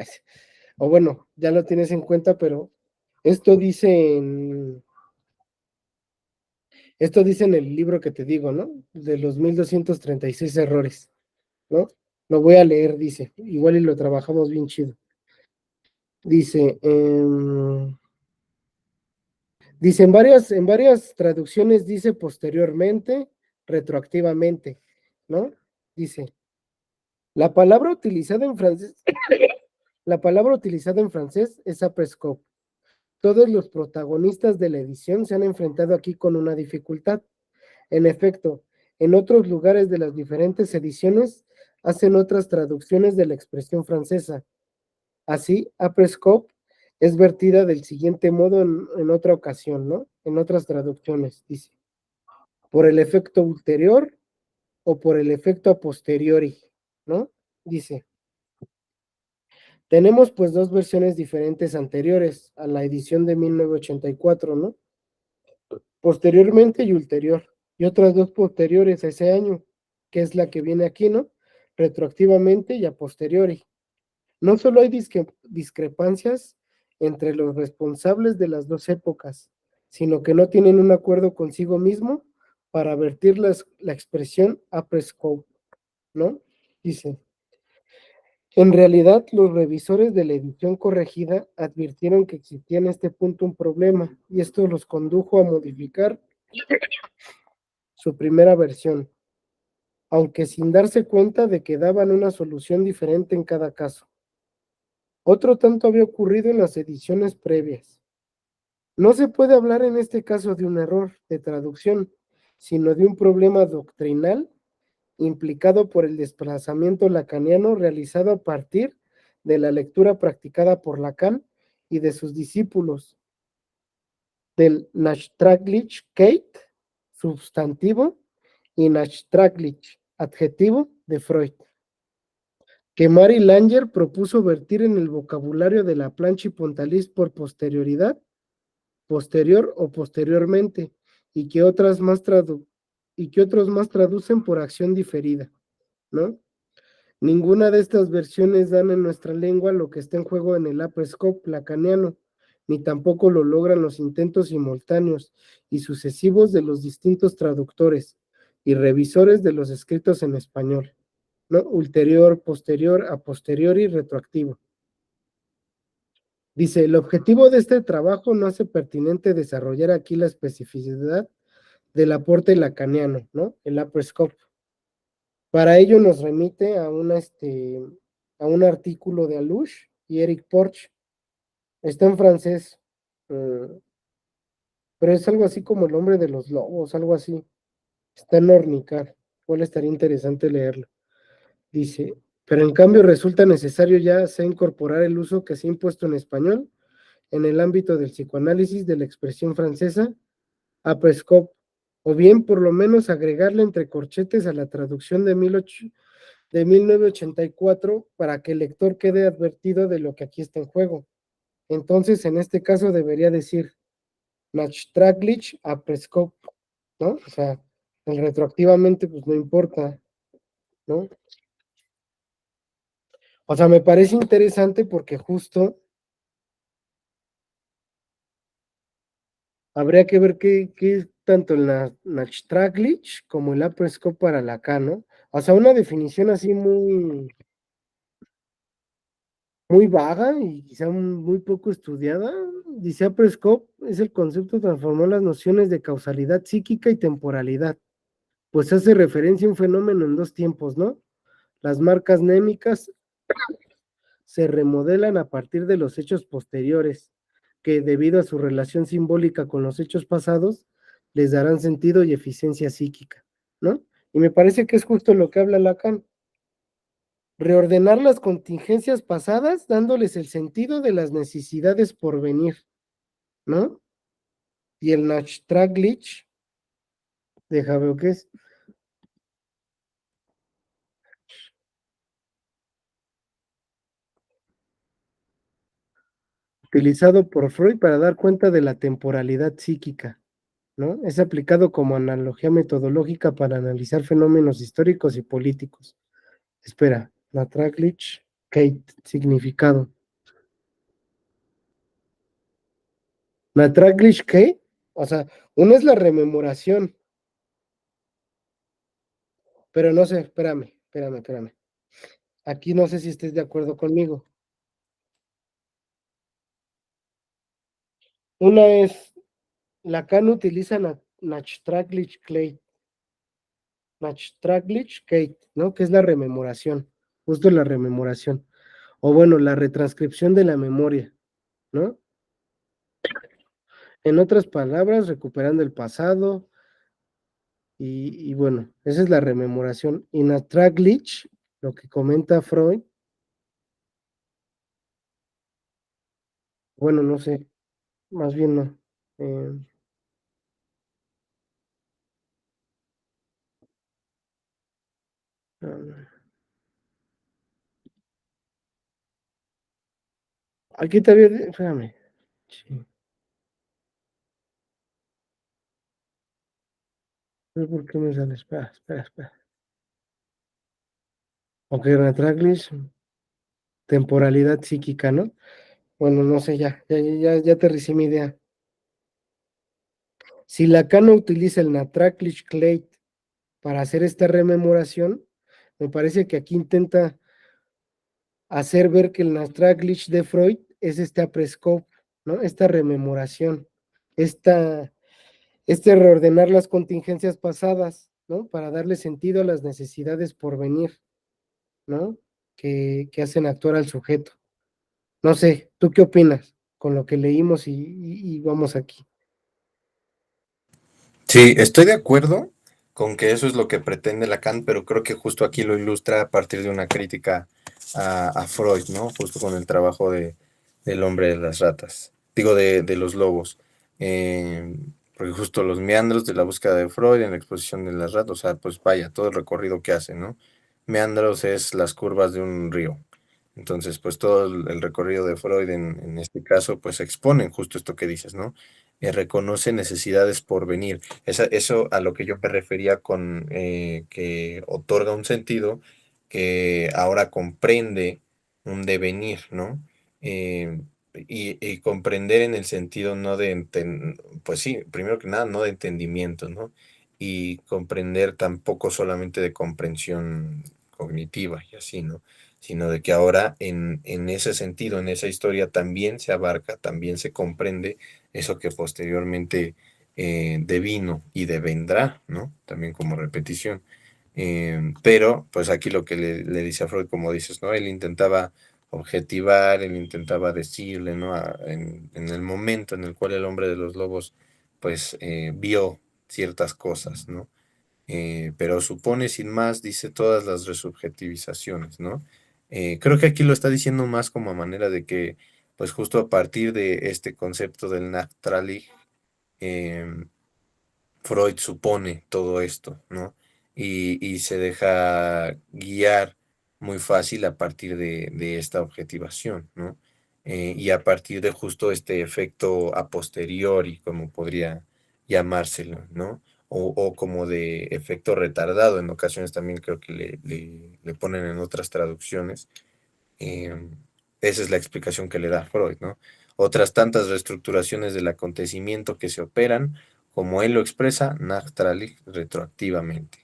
Speaker 2: O bueno, ya lo tienes en cuenta, pero esto dice en, esto dice en el libro que te digo, ¿no? De los 1236 errores, ¿no? Lo voy a leer, dice, igual y lo trabajamos bien chido. Dice, dice en varias traducciones dice posteriormente, retroactivamente, ¿no? Dice, la palabra utilizada en francés, la palabra utilizada en francés es après-scope. Todos los protagonistas de la edición se han enfrentado aquí con una dificultad. En efecto, en otros lugares de las diferentes ediciones hacen otras traducciones de la expresión francesa. Así, après-scope es vertida del siguiente modo en otra ocasión, ¿no? En otras traducciones, dice, por el efecto ulterior o por el efecto a posteriori, ¿no? Dice, tenemos pues dos versiones diferentes anteriores a la edición de 1984, ¿no? Posteriormente y ulterior, y otras dos posteriores a ese año, que es la que viene aquí, ¿no? Retroactivamente y a posteriori. No solo hay discrepancias entre los responsables de las dos épocas, sino que no tienen un acuerdo consigo mismo para vertir la expresión après-scope, ¿no? Dice, en realidad, los revisores de la edición corregida advirtieron que existía en este punto un problema y esto los condujo a modificar su primera versión, aunque sin darse cuenta de que daban una solución diferente en cada caso. Otro tanto había ocurrido en las ediciones previas. No se puede hablar en este caso de un error de traducción, sino de un problema doctrinal implicado por el desplazamiento lacaniano realizado a partir de la lectura practicada por Lacan y de sus discípulos del Nachtraglichkeit, sustantivo, y Nachtragglich, adjetivo, de Freud, que Mary Langer propuso vertir en el vocabulario de la plancha y Pontalis por posterioridad, posterior o posteriormente, y que otros más traducen por acción diferida, ¿no? Ninguna de estas versiones dan en nuestra lengua lo que está en juego en el après-scope lacaniano, ni tampoco lo logran los intentos simultáneos y sucesivos de los distintos traductores y revisores de los escritos en español, ¿no? Ulterior, posterior, a posteriori, retroactivo. Dice, el objetivo de este trabajo no hace pertinente desarrollar aquí la especificidad del aporte lacaniano, ¿no? El après-scope. Para ello nos remite a un artículo de Alouche y Eric Porch. Está en francés, pero es algo así como el hombre de los lobos, algo así. Está en Ornicar, cual estaría interesante leerlo. Dice, pero en cambio resulta necesario ya sea incorporar el uso que se ha impuesto en español en el ámbito del psicoanálisis de la expresión francesa, après-scope, o bien por lo menos agregarle entre corchetes a la traducción de 1984 para que el lector quede advertido de lo que aquí está en juego. Entonces, en este caso debería decir Nachtraglich a Prescope, ¿no? O sea, el retroactivamente pues no importa, ¿no? O sea, me parece interesante porque justo habría que ver qué tanto el Nachtraglich como el Prescope para la K, ¿no? O sea, una definición así muy, muy vaga y quizá muy poco estudiada. Dice Prescott, es el concepto que transformó las nociones de causalidad psíquica y temporalidad, pues hace referencia a un fenómeno en dos tiempos, ¿no? Las marcas némicas se remodelan a partir de los hechos posteriores, que debido a su relación simbólica con los hechos pasados, les darán sentido y eficiencia psíquica, ¿no? Y me parece que es justo lo que habla Lacan, reordenar las contingencias pasadas dándoles el sentido de las necesidades por venir, ¿no? Y el Nachtraglitch, deja ver qué es, utilizado por Freud para dar cuenta de la temporalidad psíquica, ¿no? Es aplicado como analogía metodológica para analizar fenómenos históricos y políticos. Espera, Nachtraglitch, Kate, significado. Nachtraglitch, ¿qué? O sea, uno es la rememoración, pero no sé, espérame. Aquí no sé si estés de acuerdo conmigo. Una es, Lacan utiliza Nachtraglitch Kate, ¿no? Que es la rememoración, justo la rememoración. O bueno, la retranscripción de la memoria, ¿no? En otras palabras, recuperando el pasado y bueno, esa es la rememoración. Y Nachtraglitch, lo que comenta Freud, bueno, no sé, más bien no. Eh, aquí te había, espérame. Sí, ¿por qué me sale? Espera. Ok, Nachtraglitch, temporalidad psíquica, ¿no? Bueno, no sé, ya aterricé mi idea. Si Lacan utiliza el Nachtraglitch Clade para hacer esta rememoración, me parece que aquí intenta hacer ver que el Nachtraglitch de Freud es este aprescope, ¿no? Esta rememoración, esta, este reordenar las contingencias pasadas, ¿no? Para darle sentido a las necesidades por venir, ¿no? Que hacen actuar al sujeto. No sé, ¿tú qué opinas con lo que leímos y vamos aquí?
Speaker 1: Sí, estoy de acuerdo con que eso es lo que pretende Lacan, pero creo que justo aquí lo ilustra a partir de una crítica a Freud, ¿no? Justo con el trabajo del hombre de las ratas, digo, de los lobos. Eh, Porque justo los meandros de la búsqueda de Freud en la exposición de las ratas, o sea, pues vaya, todo el recorrido que hace, ¿no? Meandros es las curvas de un río. Entonces, pues todo el recorrido de Freud en este caso, pues exponen justo esto que dices, ¿no? Reconoce necesidades por venir. Eso a lo que yo me refería con que otorga un sentido que ahora comprende un devenir, ¿no? Eh, y comprender en el sentido no de, pues sí, primero que nada, no de entendimiento, ¿no? Y comprender tampoco solamente de comprensión cognitiva y así, ¿no? Sino de que ahora en ese sentido, en esa historia también se abarca, también se comprende eso que posteriormente devino y devendrá, ¿no? También como repetición. Pero, pues aquí lo que le dice a Freud, como dices, ¿no? Él intentaba objetivar, él intentaba decirle, ¿no? En el momento en el cual el hombre de los lobos, pues, vio ciertas cosas, ¿no? Pero supone sin más, dice todas las resubjetivizaciones, ¿no? Creo que aquí lo está diciendo más como a manera de que, pues justo a partir de este concepto del Nachtralig, em, Freud supone todo esto, ¿no? Y se deja guiar muy fácil a partir de esta objetivación, ¿no? Y a partir de justo este efecto a posteriori, como podría llamárselo, ¿no? O como de efecto retardado, en ocasiones también creo que le ponen en otras traducciones. Eh, Esa es la explicación que le da Freud, ¿no? Otras tantas reestructuraciones del acontecimiento que se operan, como él lo expresa, Nachtralig retroactivamente.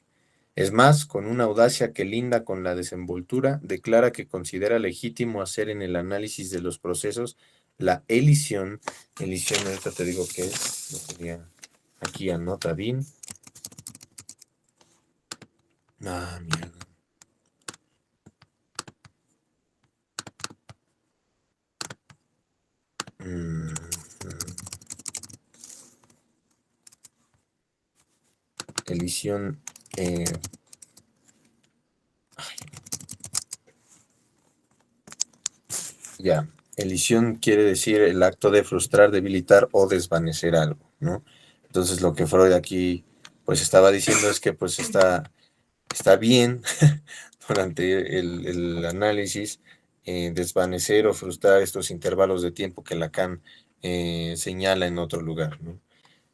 Speaker 1: Es más, con una audacia que linda con la desenvoltura, declara que considera legítimo hacer en el análisis de los procesos la elisión, ahorita te digo qué es, lo tenía aquí anotadín. Mierda. Mm, Elisión. Ya. Elisión quiere decir el acto de frustrar, debilitar o desvanecer algo, ¿no? Entonces lo que Freud aquí pues estaba diciendo es que pues está bien durante el análisis desvanecer o frustrar estos intervalos de tiempo que Lacan señala en otro lugar, ¿no?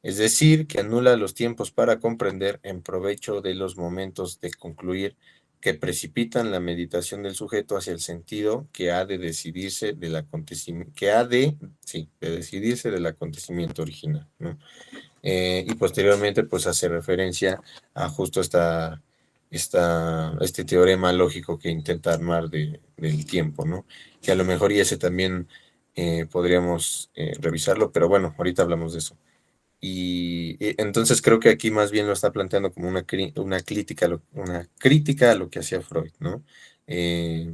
Speaker 1: Es decir, que anula los tiempos para comprender en provecho de los momentos de concluir que precipitan la meditación del sujeto hacia el sentido que ha de decidirse del acontecimiento, de decidirse del acontecimiento original, ¿no? Y posteriormente, pues hace referencia a justo este teorema lógico que intenta armar del tiempo, ¿no? Que a lo mejor y ese también podríamos revisarlo, pero bueno, ahorita hablamos de eso. Y entonces creo que aquí más bien lo está planteando como una crítica a lo que hacía Freud, ¿no? Eh,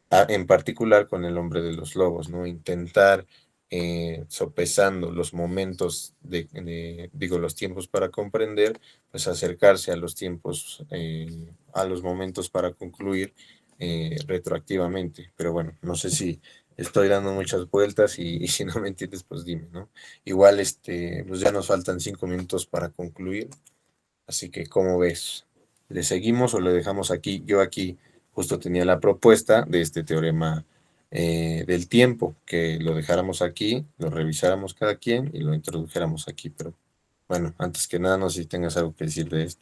Speaker 1: en particular con el hombre de los lobos, ¿no? Intentar sopesando los momentos digo, los tiempos para comprender, pues acercarse a los tiempos, a los momentos para concluir retroactivamente. Pero bueno, no sé si estoy dando muchas vueltas y si no me entiendes, pues dime, ¿no? Igual, pues ya nos faltan 5 minutos para concluir, así que, ¿cómo ves? ¿Le seguimos o le dejamos aquí? Yo aquí justo tenía la propuesta de este teorema del tiempo, que lo dejáramos aquí, lo revisáramos cada quien y lo introdujéramos aquí, pero bueno, antes que nada, no sé si tengas algo que decir de esto.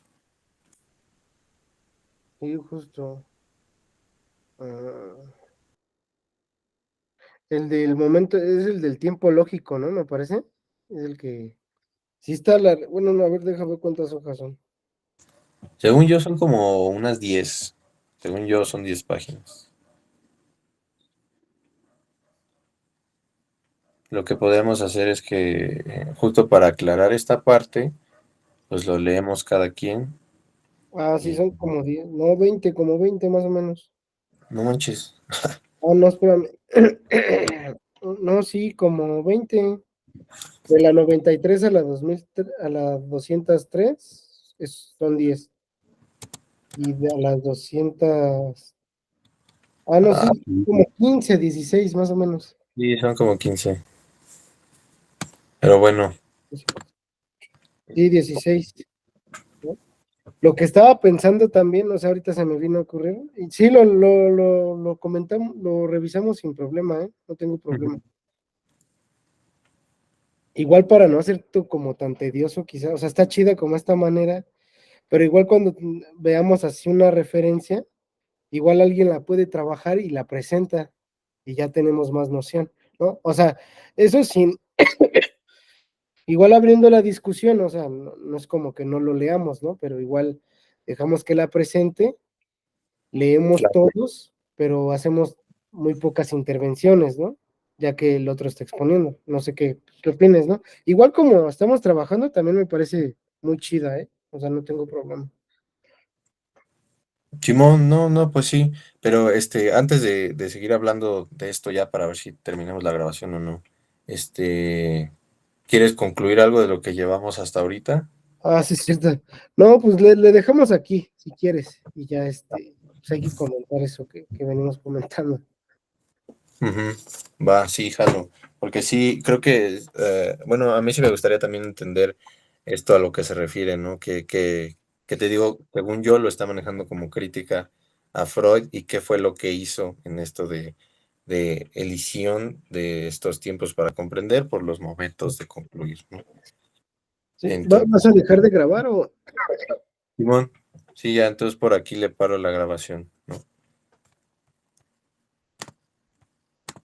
Speaker 2: Sí, justo. ah, el del momento es el del tiempo lógico, ¿no? Me parece. Es el que. Sí está la. Bueno, no, a ver, déjame ver cuántas hojas son.
Speaker 1: Según yo son como unas 10, según yo son 10 páginas. Lo que podemos hacer es que, justo para aclarar esta parte, pues lo leemos cada quien.
Speaker 2: Ah, sí,
Speaker 1: Y
Speaker 2: son como 10. No, 20, como 20 más o menos.
Speaker 1: no manches.
Speaker 2: Ah, no, espérame. No, sí, como 20. De la 93 a la 2000, a la 203 son 10. Y de a las 200. Ah, no,
Speaker 1: Ah,
Speaker 2: sí, como 15, 16 más o menos.
Speaker 1: sí, son como 15. Pero bueno,
Speaker 2: Sí, 16, ¿no? Lo que estaba pensando también, o sea, ahorita se me vino a ocurrir. Y sí, lo comentamos, lo revisamos sin problema, ¿eh? No tengo problema. Igual para no hacer como tan tedioso, quizá, o sea, está chida como esta manera, pero igual cuando veamos así una referencia, igual alguien la puede trabajar y la presenta y ya tenemos más noción, ¿no? O sea, eso sin, igual abriendo la discusión, o sea, no es como que no lo leamos, ¿no? Pero igual dejamos que la presente, leemos
Speaker 1: claro.
Speaker 2: todos, pero hacemos muy pocas intervenciones, ¿no? Ya que el otro está exponiendo. No sé qué opinas, ¿no? Igual como estamos trabajando, también me parece muy chida, ¿eh? O sea, no tengo problema.
Speaker 1: Simón, no, no, pues sí, pero antes de seguir hablando de esto ya para ver si terminamos la grabación o no, este, ¿quieres concluir algo de lo que llevamos hasta ahorita?
Speaker 2: Ah, sí, es cierto. No, pues le dejamos aquí, si quieres, y ya pues hay que comentar eso que venimos comentando.
Speaker 1: Ujú. Va, sí, jalo, porque sí, creo que, bueno, a mí sí me gustaría también entender esto a lo que se refiere, ¿no? Que te digo, según yo lo está manejando como crítica a Freud y qué fue lo que hizo en esto de elisión de estos tiempos para comprender por los momentos de concluir, ¿no?
Speaker 2: Sí,
Speaker 1: Entonces,
Speaker 2: ¿vas a dejar de grabar o?
Speaker 1: Simón, sí, ya, entonces por aquí le paro la grabación, ¿no?